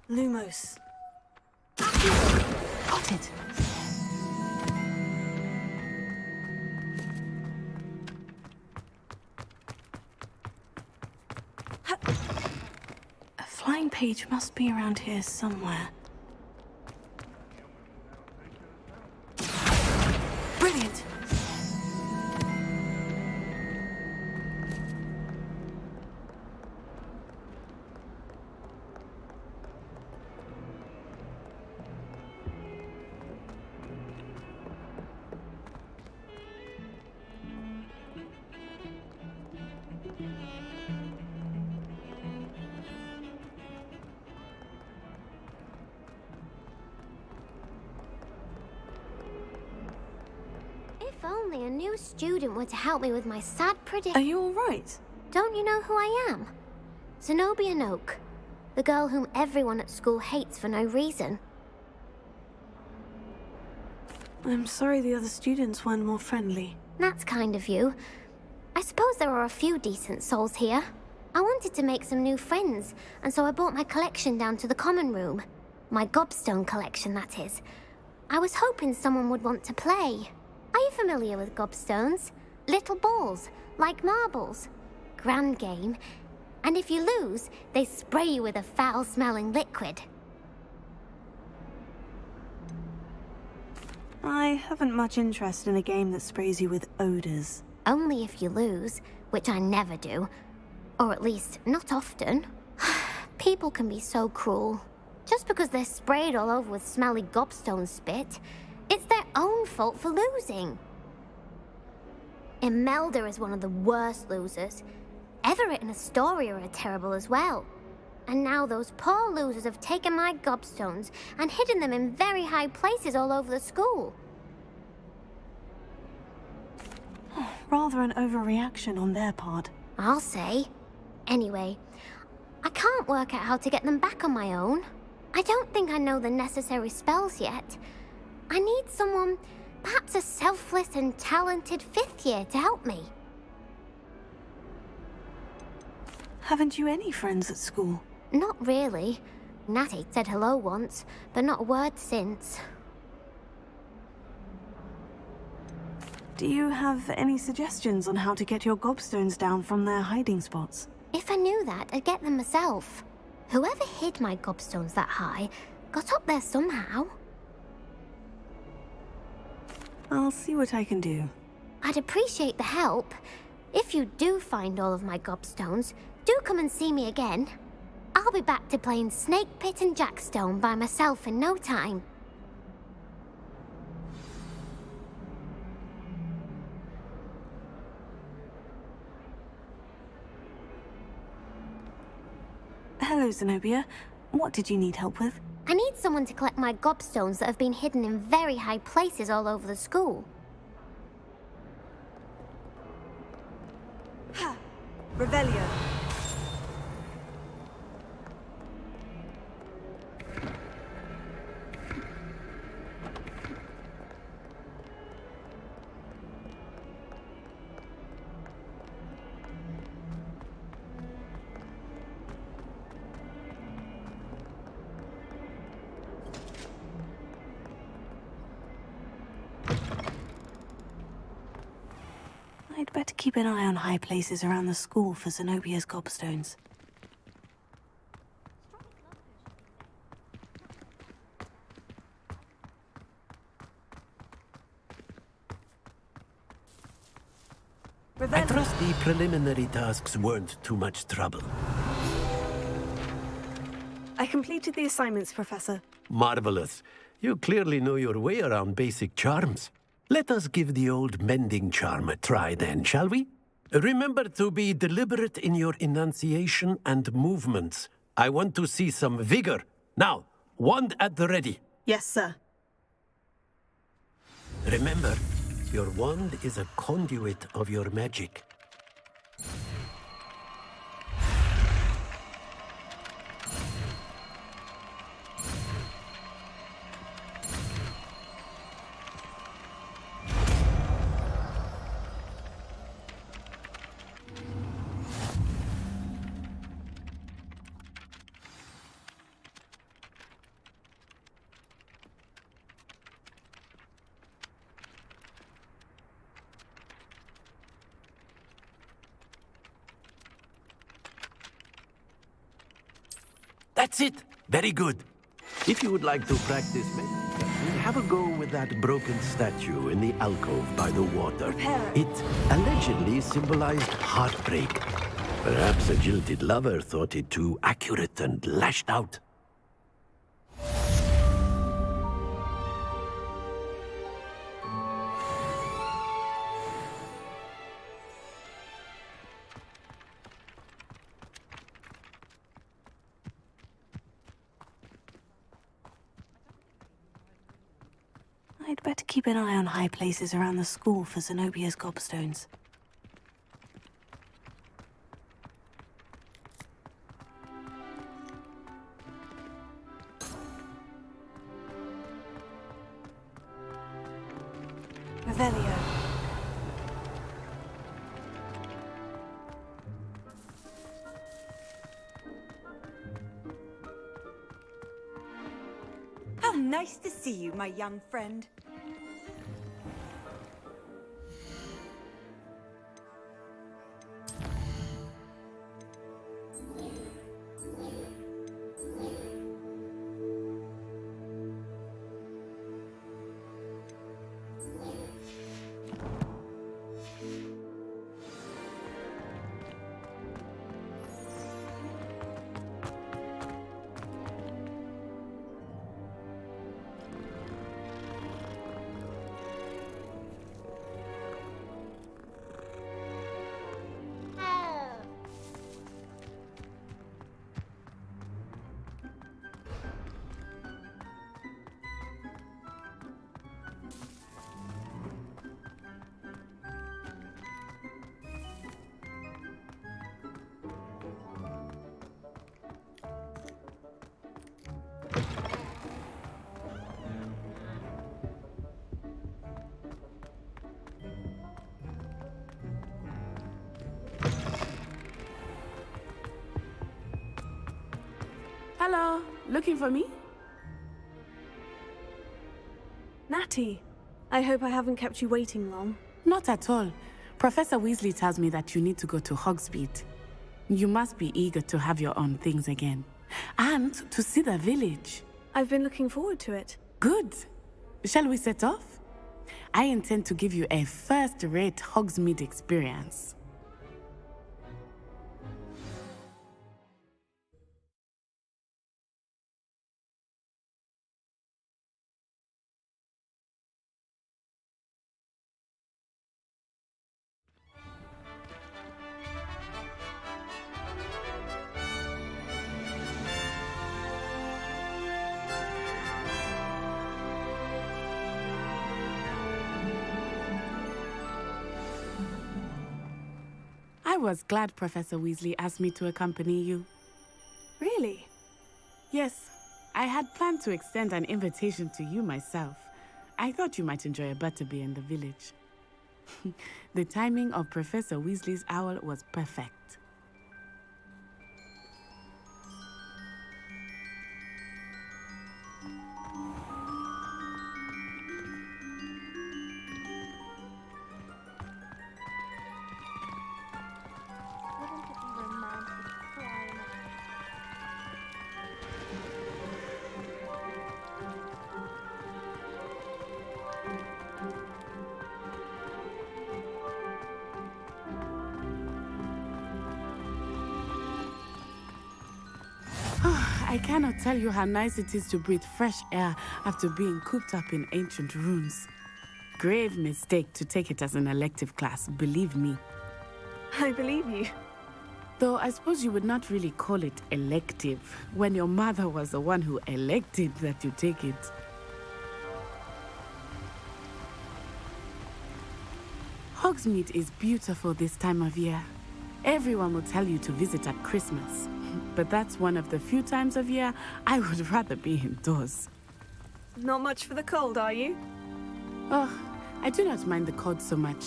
Lumos. Got it. A flying page must be around here somewhere. Brilliant! If only a new student were to help me with my sad prediction. Are you all right? Don't you know who I am? Zenobia Noak, the girl whom everyone at school hates for no reason. I'm sorry the other students weren't more friendly. That's kind of you. I suppose there are a few decent souls here. I wanted to make some new friends, and so I brought my collection down to the common room. My gobstone collection, that is. I was hoping someone would want to play. Are you familiar with gobstones? Little balls, like marbles. Grand game. And if you lose, they spray you with a foul-smelling liquid. I haven't much interest in a game that sprays you with odors. Only if you lose, which I never do. Or at least, not often. People can be so cruel. Just because they're sprayed all over with smelly gobstone spit, it's their own fault for losing. Imelda is one of the worst losers. Everett and Astoria are terrible as well. And now those poor losers have taken my gobstones and hidden them in very high places all over the school. Rather an overreaction on their part. I'll say. Anyway, I can't work out how to get them back on my own. I don't think I know the necessary spells yet. I need someone, perhaps a selfless and talented 5th year to help me. Haven't you any friends at school? Not really. Natty said hello once, but not a word since. Do you have any suggestions on how to get your gobstones down from their hiding spots? If I knew that, I'd get them myself. Whoever hid my gobstones that high got up there somehow. I'll see what I can do. I'd appreciate the help. If you do find all of my gobstones, do come and see me again. I'll be back to playing Snake Pit and Jackstone by myself in no time. Hello, Zenobia. What did you need help with? I need someone to collect my gobstones that have been hidden in very high places all over the school. Ha! Revelio. I'd better keep an eye on high places around the school for Zenobia's gobstones. I trust the preliminary tasks weren't too much trouble. I completed the assignments, Professor. Marvelous. You clearly know your way around basic charms. Let us give the old mending charm a try then, shall we? Remember to be deliberate in your enunciation and movements. I want to see some vigor. Now, wand at the ready. Yes, sir. Remember, your wand is a conduit of your magic. That's it. Very good. If you would like to practice, have a go with that broken statue in the alcove by the water. It allegedly symbolized heartbreak. Perhaps a jilted lover thought it too accurate and lashed out. I'd better keep an eye on high places around the school for Zenobia's gobstones. Revelio. How nice to see you, my young friend. Hello, looking for me? Natty, I hope I haven't kept you waiting long. Not at all. Professor Weasley tells me that you need to go to Hogsmeade. You must be eager to have your own things again. And to see the village. I've been looking forward to it. Good. Shall we set off? I intend to give you a first-rate Hogsmeade experience. I was glad Professor Weasley asked me to accompany you. Really? Yes, I had planned to extend an invitation to you myself. I thought you might enjoy a butterbeer in the village. The timing of Professor Weasley's owl was perfect. I cannot tell you how nice it is to breathe fresh air after being cooped up in ancient ruins. Grave mistake to take it as an elective class, believe me. I believe you. Though I suppose you would not really call it elective when your mother was the one who elected that you take it. Hogsmeade is beautiful this time of year. Everyone will tell you to visit at Christmas, but that's one of the few times of year I would rather be indoors. Not much for the cold, are you? Oh, I do not mind the cold so much,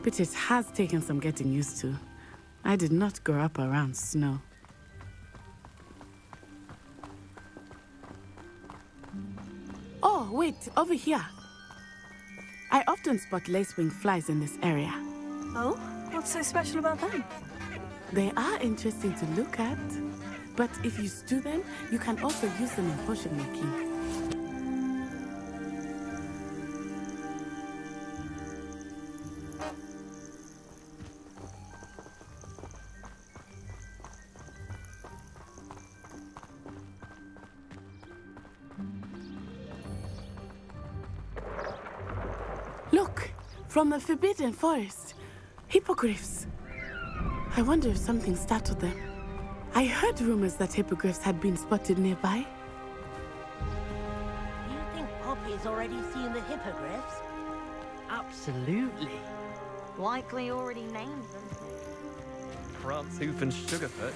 but it has taken some getting used to. I did not grow up around snow. Oh, wait, over here. I often spot lacewing flies in this area. Oh? What's so special about them? They are interesting to look at, but if you stew them, you can also use them in potion making. Look, from the Forbidden Forest, hippogriffs. I wonder if something startled them. I heard rumors that hippogriffs had been spotted nearby. You think Poppy's already seen the hippogriffs? Absolutely. Likely already named them. Prantzhoof and Sugarfoot.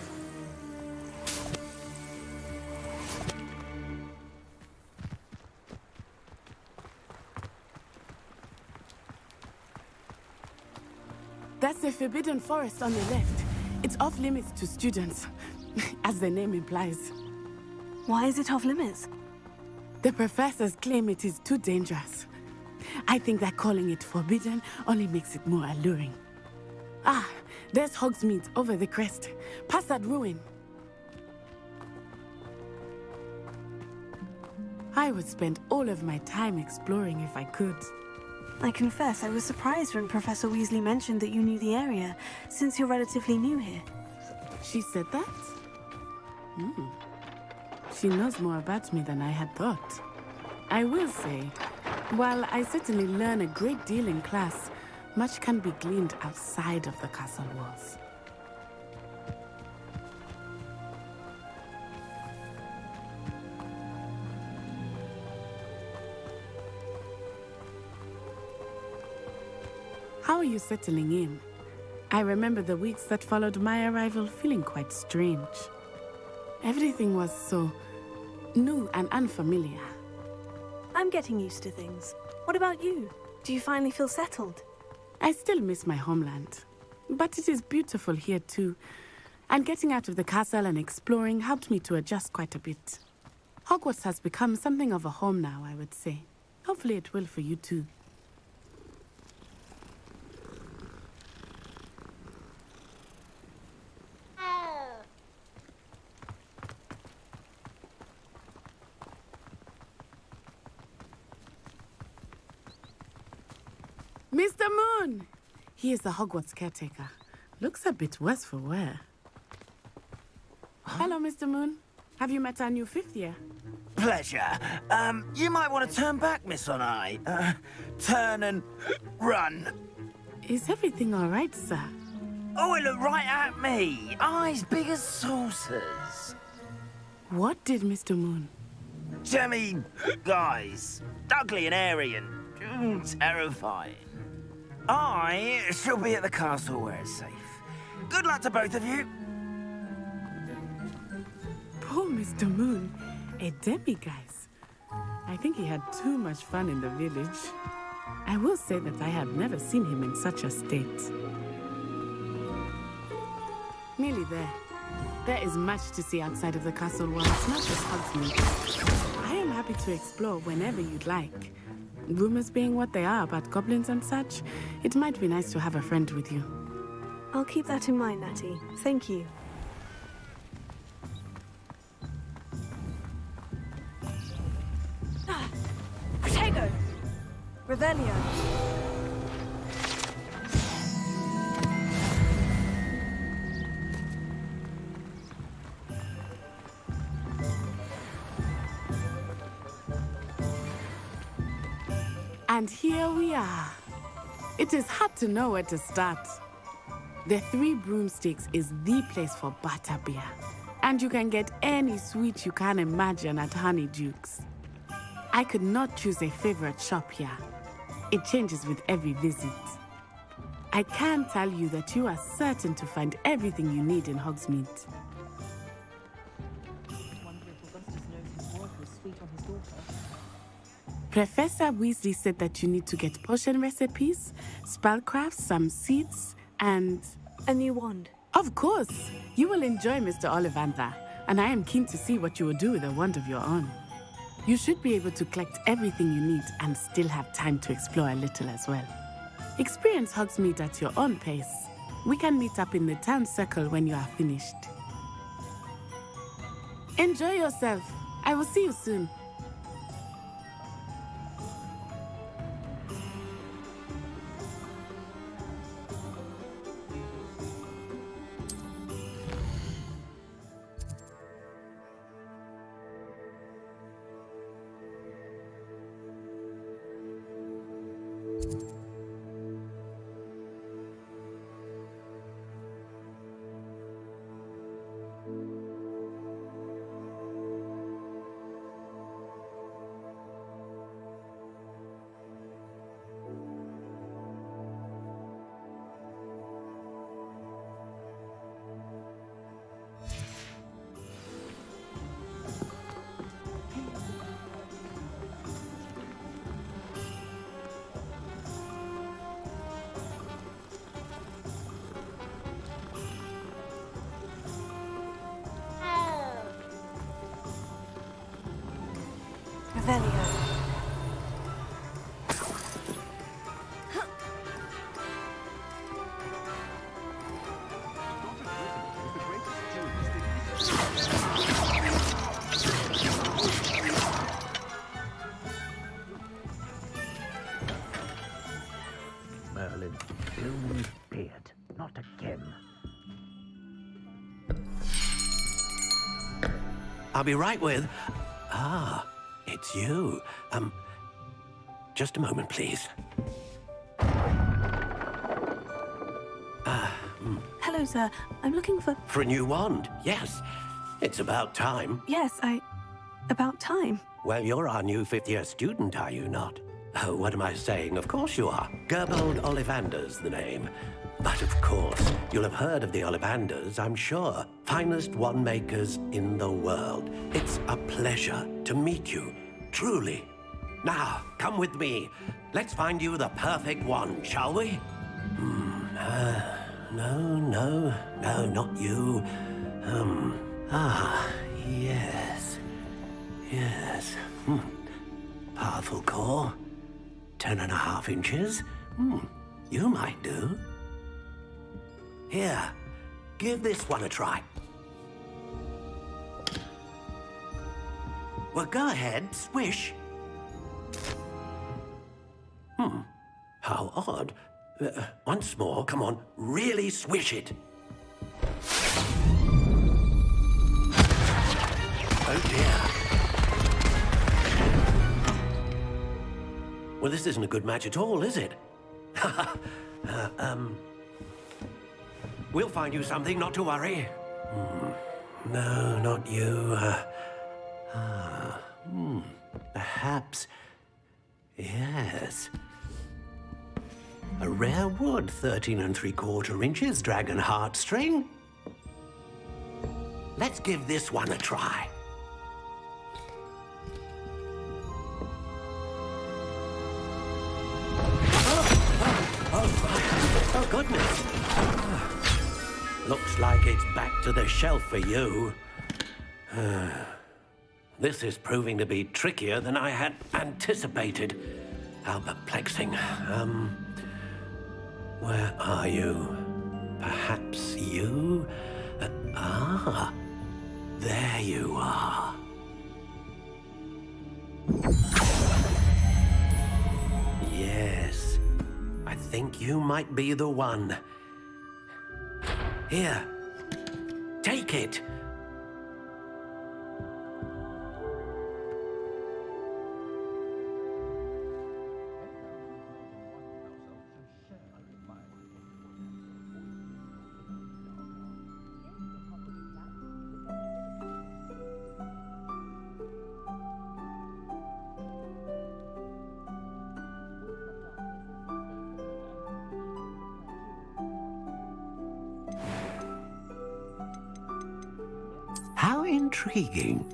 That's the Forbidden Forest on the left. It's off limits to students, as the name implies. Why is it off limits? The professors claim it is too dangerous. I think that calling it forbidden only makes it more alluring. Ah, there's Hogsmeade over the crest. Past that ruin. I would spend all of my time exploring if I could. I confess, I was surprised when Professor Weasley mentioned that you knew the area, since you're relatively new here. She said that? She knows more about me than I had thought. I will say, while I certainly learn a great deal in class, much can be gleaned outside of the castle walls. How are you settling in? I remember the weeks that followed my arrival feeling quite strange. Everything was so new and unfamiliar. I'm getting used to things. What about you? Do you finally feel settled? I still miss my homeland, but it is beautiful here too. And getting out of the castle and exploring helped me to adjust quite a bit. Hogwarts has become something of a home now, I would say. Hopefully it will for you too. Mr. Moon! He is the Hogwarts caretaker. Looks a bit worse for wear. Hello, Mr. Moon. Have you met our new fifth year? Pleasure. You might want to turn back, Miss Onai. Turn and run. Is everything all right, sir? Oh, it looked right at me. Eyes big as saucers. What did Mr. Moon? Jemmy guys. Ugly and airy and terrifying. I shall be at the castle where it's safe. Good luck to both of you. Poor Mr. Moon. A demiguise. I think he had too much fun in the village. I will say that I have never seen him in such a state. Nearly there. There is much to see outside of the castle walls, not just Hogsmeade. I am happy to explore whenever you'd like. Rumors being what they are about goblins and such, it might be nice to have a friend with you. I'll keep that in mind, Natty. Thank you. Protego! Revelio! And here we are. It is hard to know where to start. The Three Broomsticks is the place for butterbeer. And you can get any sweet you can imagine at Honeydukes. I could not choose a favorite shop here. It changes with every visit. I can tell you that you are certain to find everything you need in Hogsmeade. Professor Weasley said that you need to get potion recipes, spellcrafts, some seeds, and... a new wand. Of course! You will enjoy Mr. Ollivander, and I am keen to see what you will do with a wand of your own. You should be able to collect everything you need and still have time to explore a little as well. Experience Hogsmeade at your own pace. We can meet up in the town circle when you are finished. Enjoy yourself. I will see you soon. Merlin, Ilman's beard, not again. I'll be right with... Ah, it's you. Just a moment, please. Hello, sir. I'm looking for... For a new wand, yes. It's about time. Yes, about time. Well, you're our new fifth-year student, are you not? Oh, what am I saying? Of course you are. Gerbold Ollivander's the name. But of course, you'll have heard of the Ollivanders, I'm sure. Finest wand makers in the world. It's a pleasure to meet you, truly. Now, come with me. Let's find you the perfect wand, shall we? No, not you. Yes. Powerful core. 10.5 inches. You might do. Here, give this one a try. Well, go ahead, swish. How odd. Once more, come on, really swish it. Oh dear. Well, this isn't a good match at all, is it? We'll find you something, not to worry. No, not you. Perhaps... Yes. A rare wood, 13 3/4 inches, dragon heartstring. Let's give this one a try. Oh, goodness. Looks like it's back to the shelf for you. This is proving to be trickier than I had anticipated. How perplexing. Where are you? Perhaps you? There you are. Yes, I think you might be the one. Here, take it. intriguing.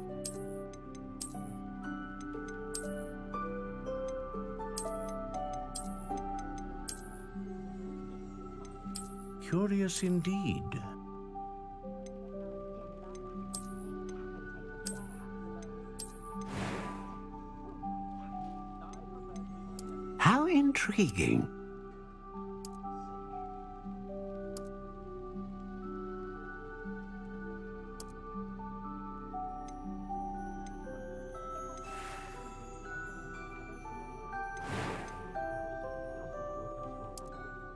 Curious indeed. How intriguing.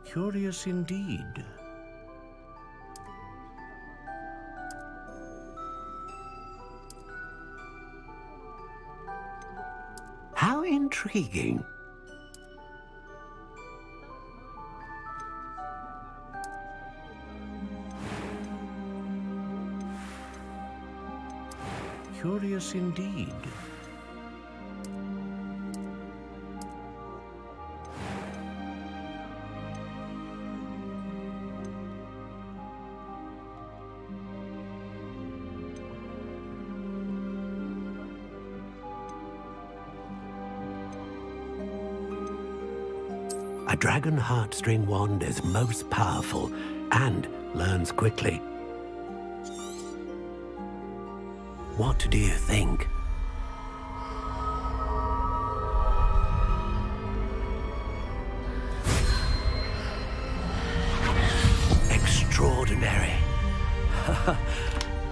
Curious indeed. How intriguing. Curious indeed. A dragon heartstring wand is most powerful and learns quickly. What do you think? Extraordinary.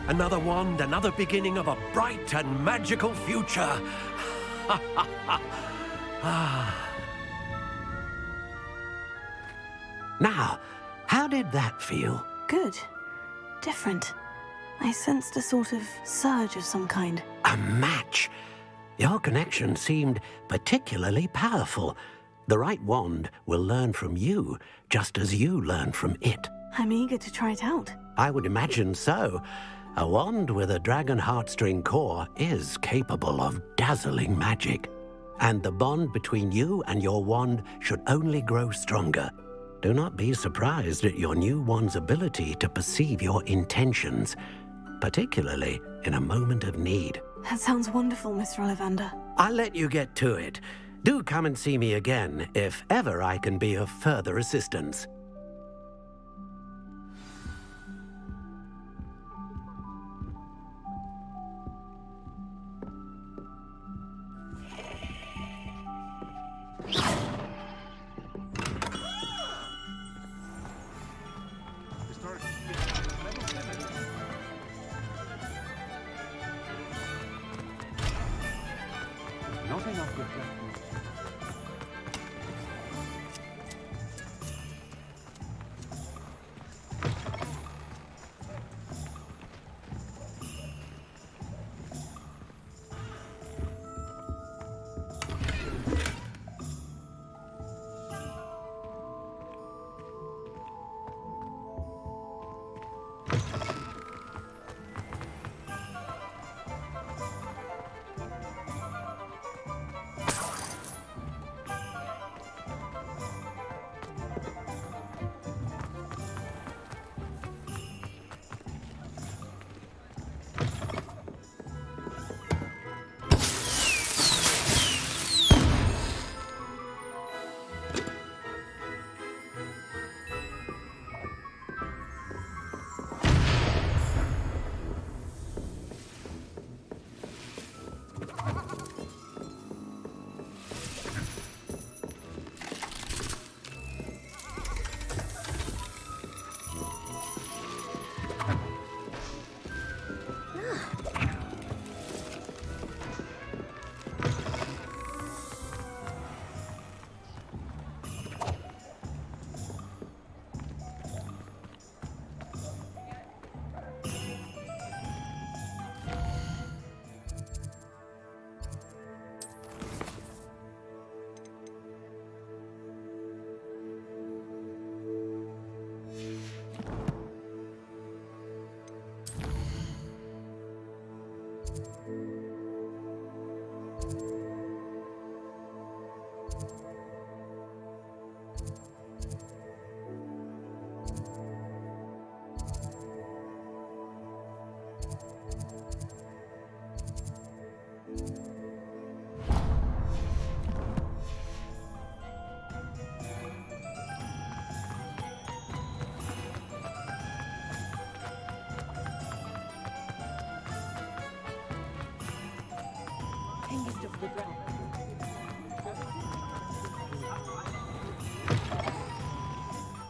Another wand, another beginning of a bright and magical future. Now, how did that feel? Good. Different. I sensed a sort of surge of some kind. A match. Your connection seemed particularly powerful. The right wand will learn from you, just as you learn from it. I'm eager to try it out. I would imagine so. A wand with a dragon heartstring core is capable of dazzling magic. And the bond between you and your wand should only grow stronger. Do not be surprised at your new wand's ability to perceive your intentions, particularly in a moment of need. That sounds wonderful, Mr. Ollivander. I'll let you get to it. Do come and see me again if ever I can be of further assistance. Not enough reflection.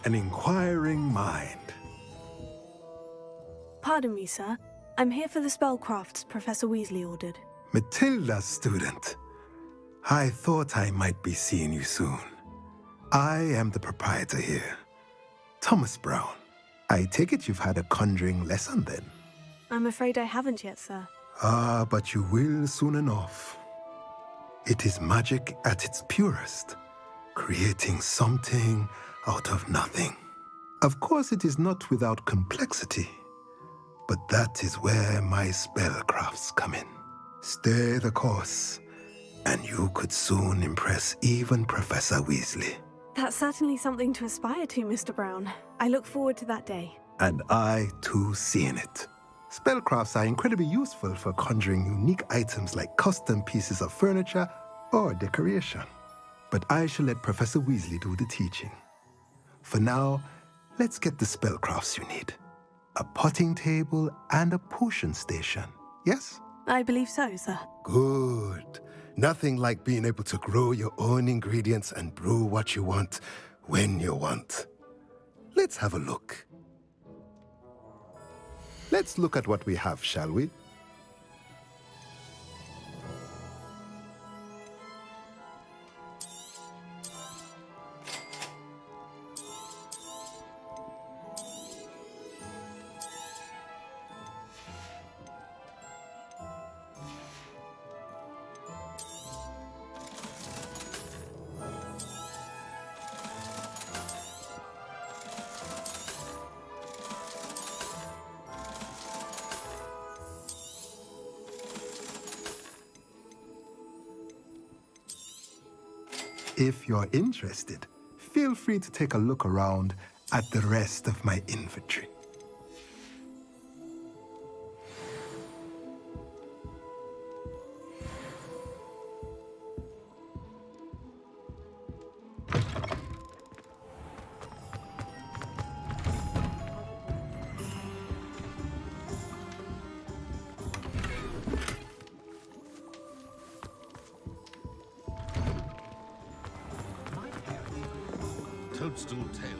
An inquiring mind. Pardon me, sir. I'm here for the spellcrafts Professor Weasley ordered. Matilda's student. I thought I might be seeing you soon. I am the proprietor here, Thomas Brown. I take it you've had a conjuring lesson then? I'm afraid I haven't yet, sir. Ah, but you will soon enough. It is magic at its purest, creating something out of nothing. Of course, it is not without complexity, but that is where my spellcrafts come in. Stay the course, and you could soon impress even Professor Weasley. That's certainly something to aspire to, Mr. Brown. I look forward to that day. And I, too, seeing it. Spellcrafts are incredibly useful for conjuring unique items like custom pieces of furniture or decoration. But I shall let Professor Weasley do the teaching. For now, let's get the spellcrafts you need. A potting table and a potion station, yes? I believe so, sir. Good. Nothing like being able to grow your own ingredients and brew what you want when you want. Let's have a look. Let's look at what we have, shall we? If you're interested, feel free to take a look around at the rest of my inventory. Toadstool tail.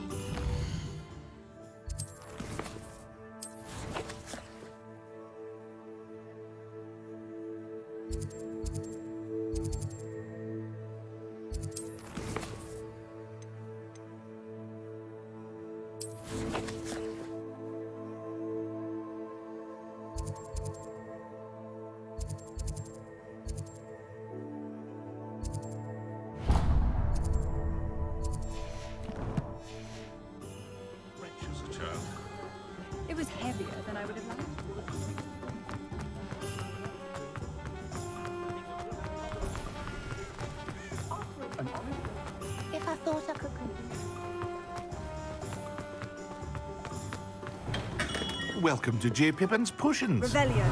It was heavier than I would have liked. If I thought I could Welcome to J. Pippin's Potions. Revelio.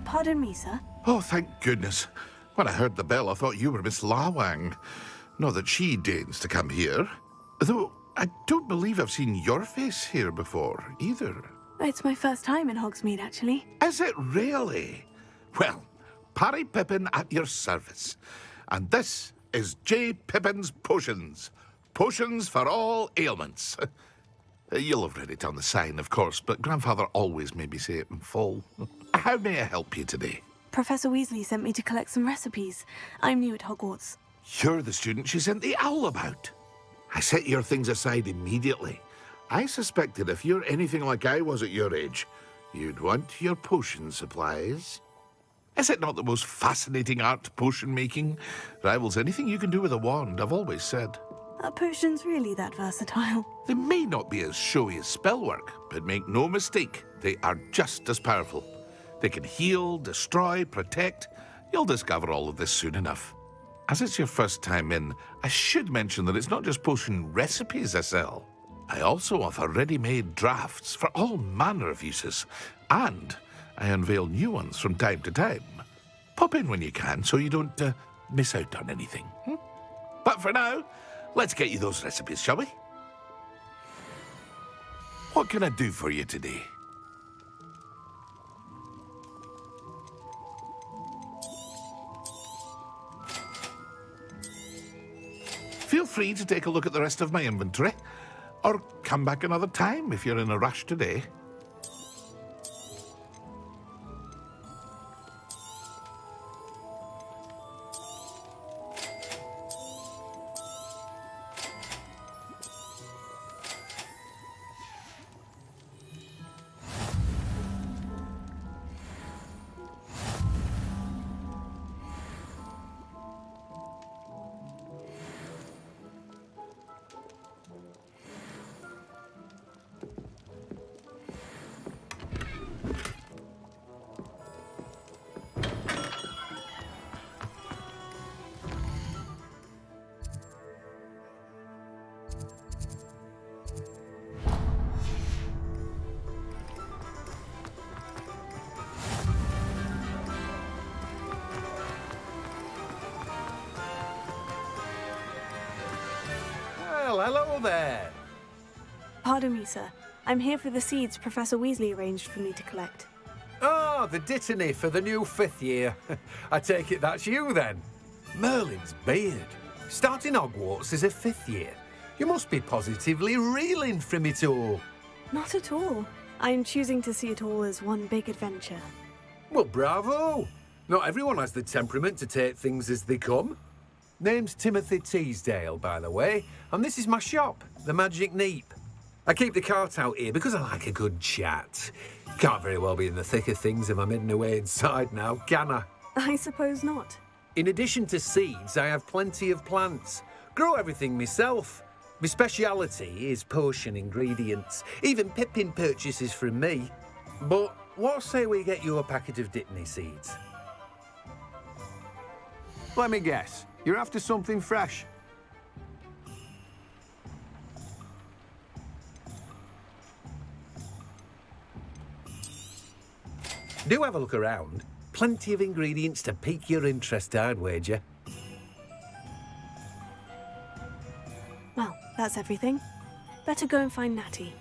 Pardon me, sir. Oh, thank goodness. When I heard the bell, I thought you were Miss Lawang. Not that she deigns to come here. Though I don't believe I've seen your face here before, either. It's my first time in Hogsmeade, actually. Is it really? Well, Parry Pippin at your service. And this is J. Pippin's Potions. Potions for all ailments. You'll have read it on the sign, of course, but Grandfather always made me say it in full. How may I help you today? Professor Weasley sent me to collect some recipes. I'm new at Hogwarts. You're the student she sent the owl about. I set your things aside immediately. I suspected if you're anything like I was at your age, you'd want your potion supplies. Is it not the most fascinating art, potion making? Rivals anything you can do with a wand, I've always said. Are potions really that versatile? They may not be as showy as spellwork, but make no mistake, they are just as powerful. They can heal, destroy, protect. You'll discover all of this soon enough. As it's your first time in, I should mention that it's not just potion recipes I sell. I also offer ready-made drafts for all manner of uses, and I unveil new ones from time to time. Pop in when you can so you don't miss out on anything. But for now, let's get you those recipes, shall we? What can I do for you today? Feel free to take a look at the rest of my inventory, or come back another time if you're in a rush today. Well, hello there. Pardon me, sir. I'm here for the seeds Professor Weasley arranged for me to collect. Oh, the dittany for the new 5th year. I take it that's you, then. Merlin's beard. Starting Hogwarts as a 5th year. You must be positively reeling from it all. Not at all. I'm choosing to see it all as one big adventure. Well, bravo. Not everyone has the temperament to take things as they come. Name's Timothy Teasdale, by the way, and this is my shop, the Magic Neep. I keep the cart out here because I like a good chat. Can't very well be in the thick of things if I'm hidden away inside now, can I? I suppose not. In addition to seeds, I have plenty of plants. Grow everything myself. My speciality is potion ingredients. Even Pippin purchases from me. But what say we get you a packet of Dittany seeds? Let me guess. You're after something fresh. Do have a look around. Plenty of ingredients to pique your interest, I'd wager. Well, that's everything. Better go and find Natty.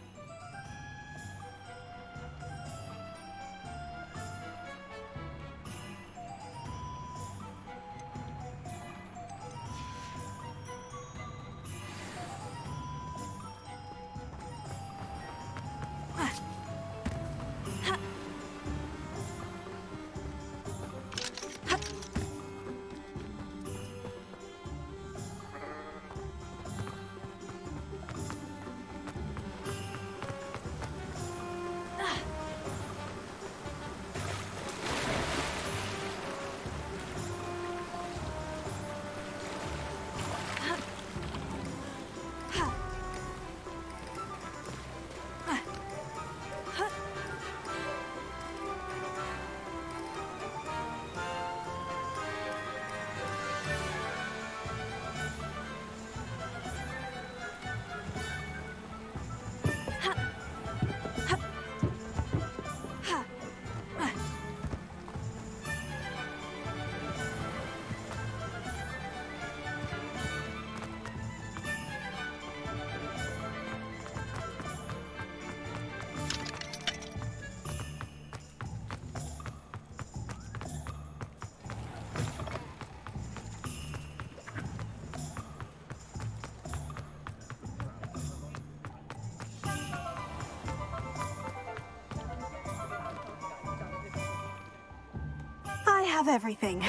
I have everything.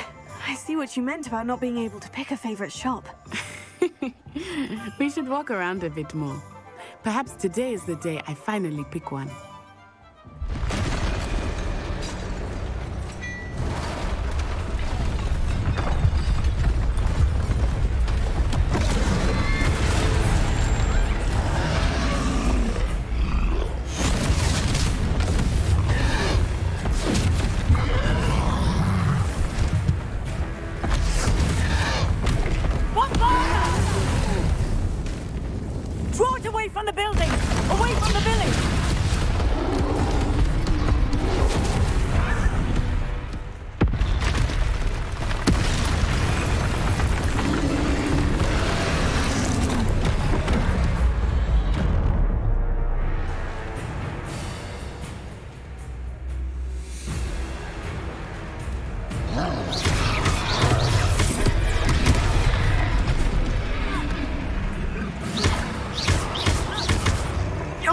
I see what you meant about not being able to pick a favorite shop. We should walk around a bit more. Perhaps today is the day I finally pick one. Draw it away from the building! Away from the village!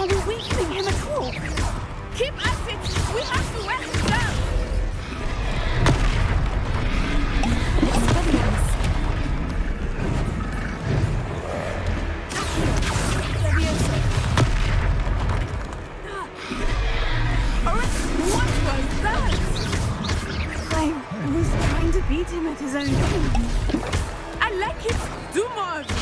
Are we weakening him at all? Keep at it! We have to wear him down! What was that? I was trying to beat him at his own game. I like it! Do more of it!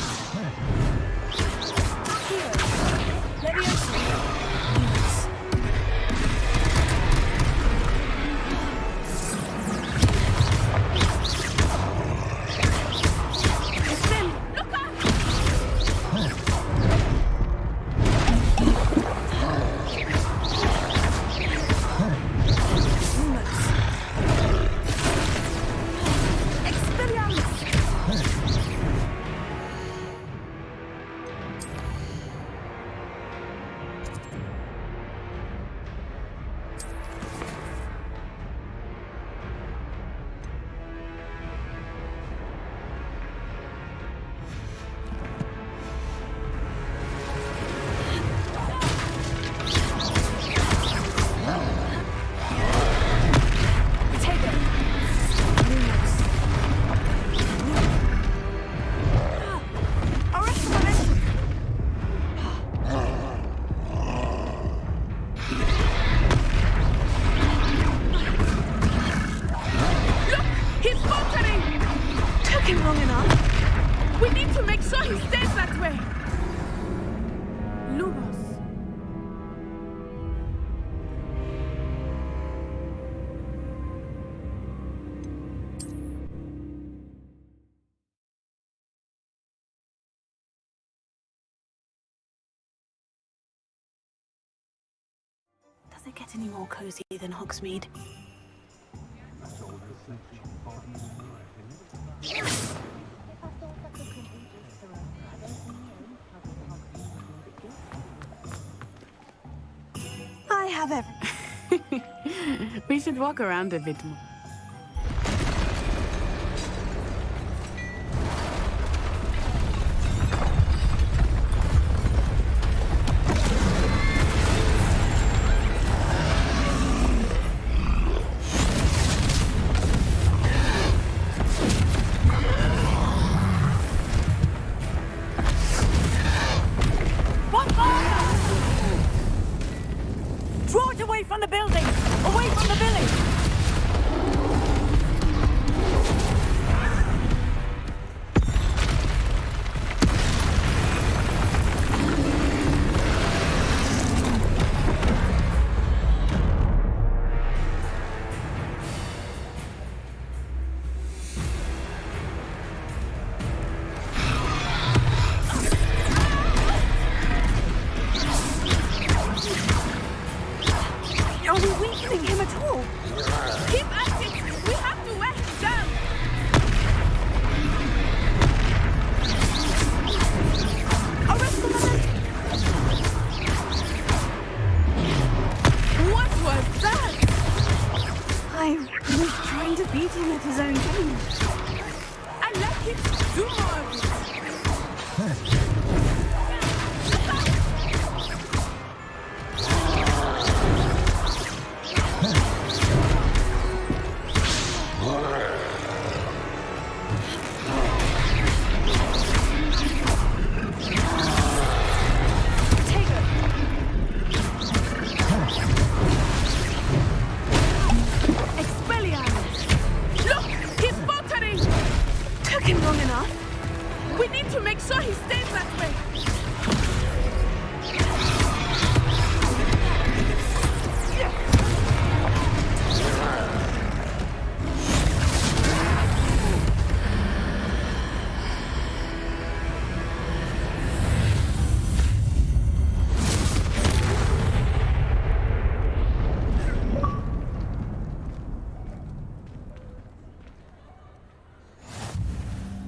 Does it get any more cozy than Hogsmeade? I have everything. We should walk around a bit more. Draw it away from the building! Away from the village! Are we weakening him at all? Keep at it! We have to wear him down! Arrest the man! What was that? I was trying to beat him at his own game. I like it! Do more of it! Took him long enough. We need to make sure he stays that way.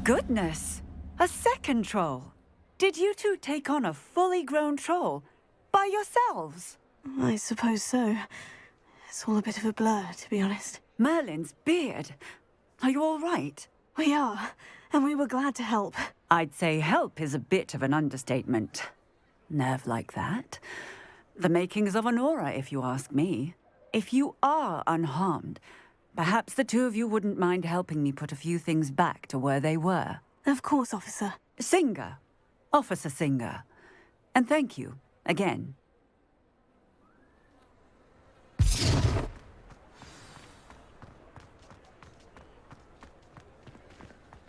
Goodness! A second troll! Did you two take on a fully grown troll by yourselves? I suppose so. It's all a bit of a blur, to be honest. Merlin's beard. Are you all right? We are, and we were glad to help. I'd say help is a bit of an understatement. Nerve like that. The makings of an aura, if you ask me. If you are unharmed, perhaps the two of you wouldn't mind helping me put a few things back to where they were. Of course, officer. Singer. Officer Singer. And thank you, again.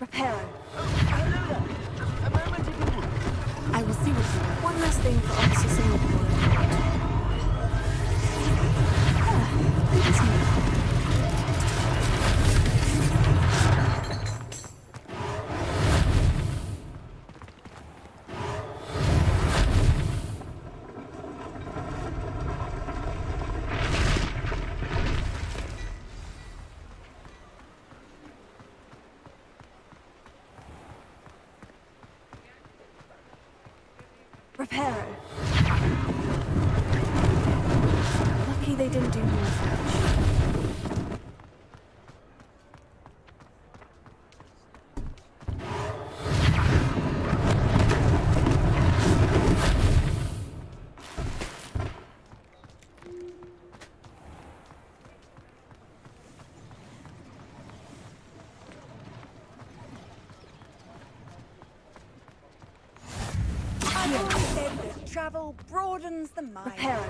Reparo. I will see what you want. One last thing for Officer Singapore. Reparo. Lucky they didn't do more fetch. I've always said that travel broadens the mind. Reparo.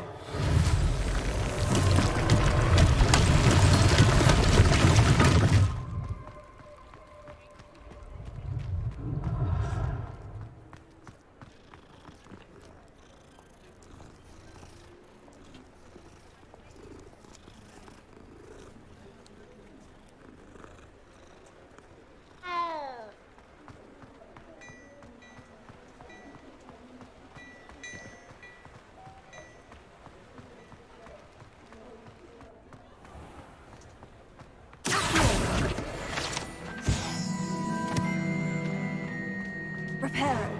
Reparo.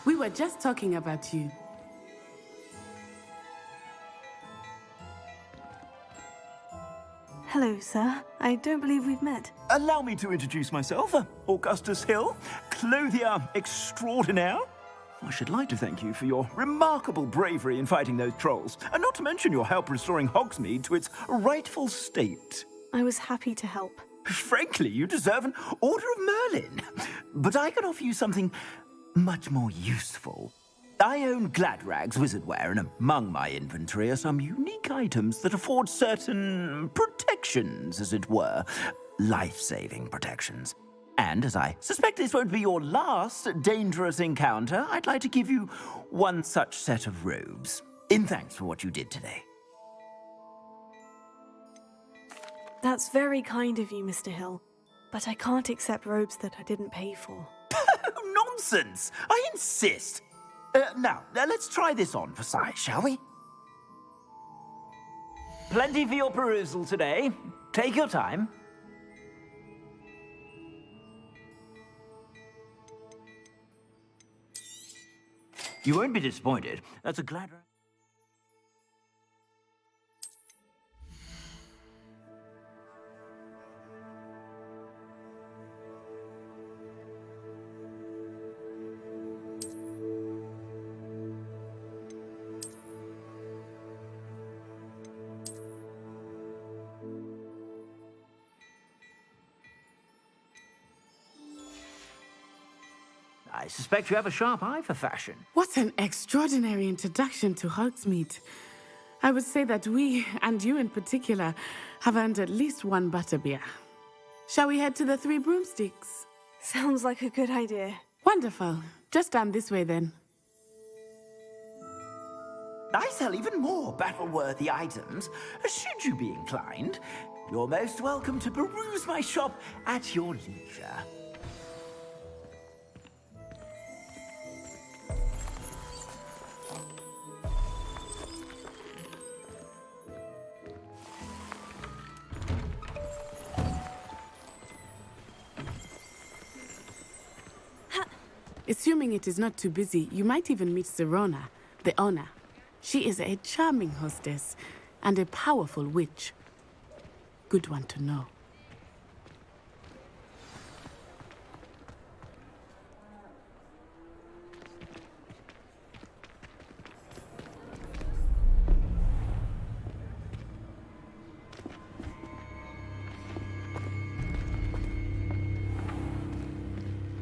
We were just talking about you. Hello, sir. I don't believe we've met. Allow me to introduce myself. Augustus Hill, clothier extraordinaire. I should like to thank you for your remarkable bravery in fighting those trolls, and not to mention your help restoring Hogsmeade to its rightful state. I was happy to help. Frankly, you deserve an Order of Merlin. But I can offer you something much more useful. I own Gladrag's wizardware, and among my inventory are some unique items that afford certain protections, as it were. Life-saving protections. And as I suspect this won't be your last dangerous encounter, I'd like to give you one such set of robes, in thanks for what you did today. That's very kind of you, Mr. Hill. But I can't accept robes that I didn't pay for. Nonsense! I insist! Now, let's try this on for size, shall we? Plenty for your perusal today. Take your time. You won't be disappointed. That's a glad... I suspect you have a sharp eye for fashion. What an extraordinary introduction to Hogsmeade. I would say that we, and you in particular, have earned at least one butterbeer. Shall we head to the Three Broomsticks? Sounds like a good idea. Wonderful. Just down this way then. I sell even more battle-worthy items, should you be inclined. You're most welcome to peruse my shop at your leisure. Assuming it is not too busy, you might even meet Sirona, the owner. She is a charming hostess and a powerful witch. Good one to know.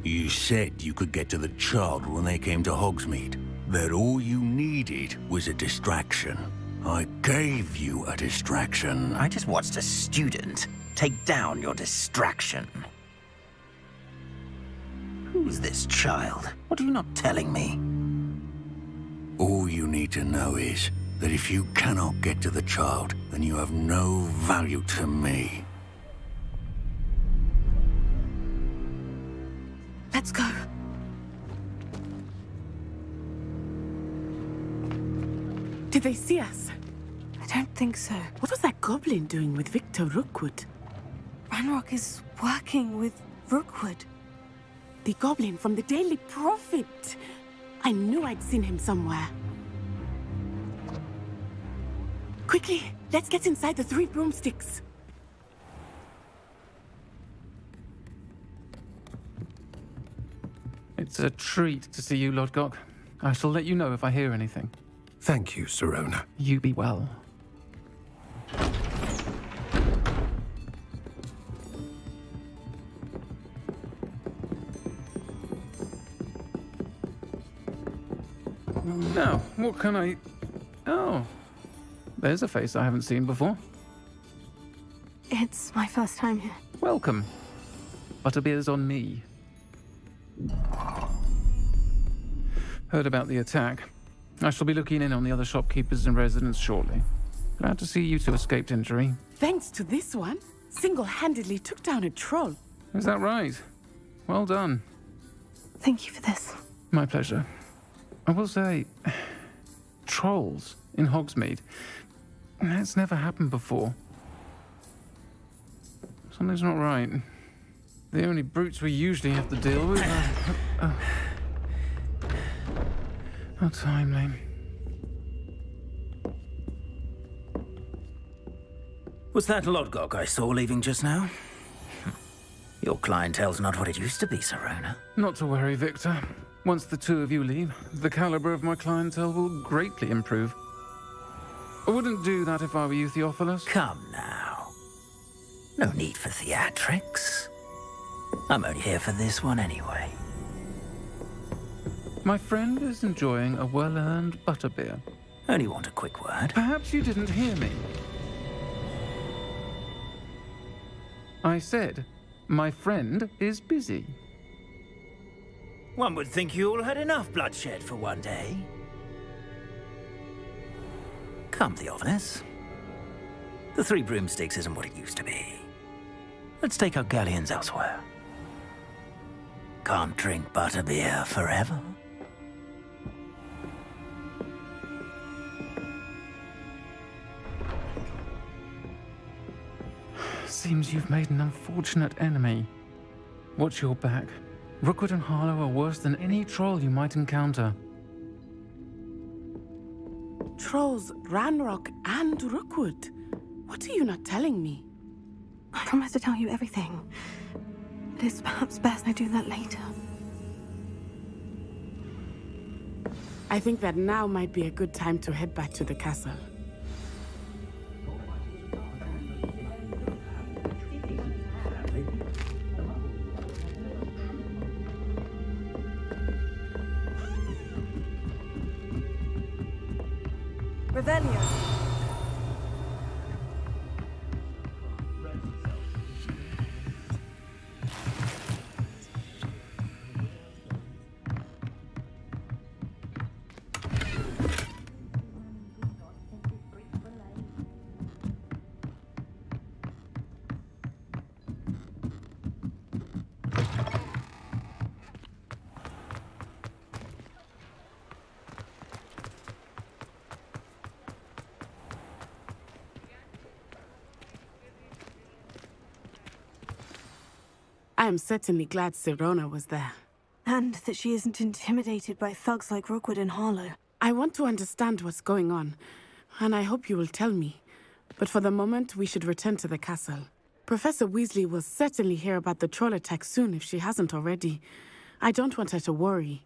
You said you could get to the child when they came to Hogsmeade. That all you needed was a distraction. I gave you a distraction. I just watched a student take down your distraction. Who's this child? What are you not telling me? All you need to know is that if you cannot get to the child, then you have no value to me. Let's go. Did they see us? I don't think so. What was that goblin doing with Victor Rookwood? Ranrock is working with Rookwood. The goblin from the Daily Prophet. I knew I'd seen him somewhere. Quickly, let's get inside the 3 broomsticks. It's a treat to see you, Lodgok. I shall let you know if I hear anything. Thank you, Sirona. You be well. Now, what can I... Oh, there's a face I haven't seen before. It's my first time here. Welcome. Butterbeer's on me. Heard about the attack. I shall be looking in on the other shopkeepers and residents shortly. Glad to see you two escaped injury. Thanks to this one, single-handedly took down a troll. Is that right? Well done. Thank you for this. My pleasure. I will say, trolls in Hogsmeade. That's never happened before. Something's not right. The only brutes we usually have to deal with are... How timely. Was that Lodgok I saw leaving just now? Your clientele's not what it used to be, Sirona. Not to worry, Victor. Once the two of you leave, the caliber of my clientele will greatly improve. I wouldn't do that if I were you, Theophilus. Come now. No need for theatrics. I'm only here for this one anyway. My friend is enjoying a well-earned butterbeer. Only want a quick word. Perhaps you didn't hear me. I said, my friend is busy. One would think you all had enough bloodshed for one day. Come, Theophilus. The 3 broomsticks isn't what it used to be. Let's take our galleons elsewhere. Can't drink butterbeer forever. Seems you've made an unfortunate enemy. Watch your back. Rookwood and Harlow are worse than any troll you might encounter. Trolls, Ranrock, and Rookwood. What are you not telling me? I promise to tell you everything. It is perhaps best I do that later. I think that now might be a good time to head back to the castle. Revelio. I am certainly glad Sirona was there. And that she isn't intimidated by thugs like Rookwood and Harlow. I want to understand what's going on, and I hope you will tell me. But for the moment, we should return to the castle. Professor Weasley will certainly hear about the troll attack soon if she hasn't already. I don't want her to worry.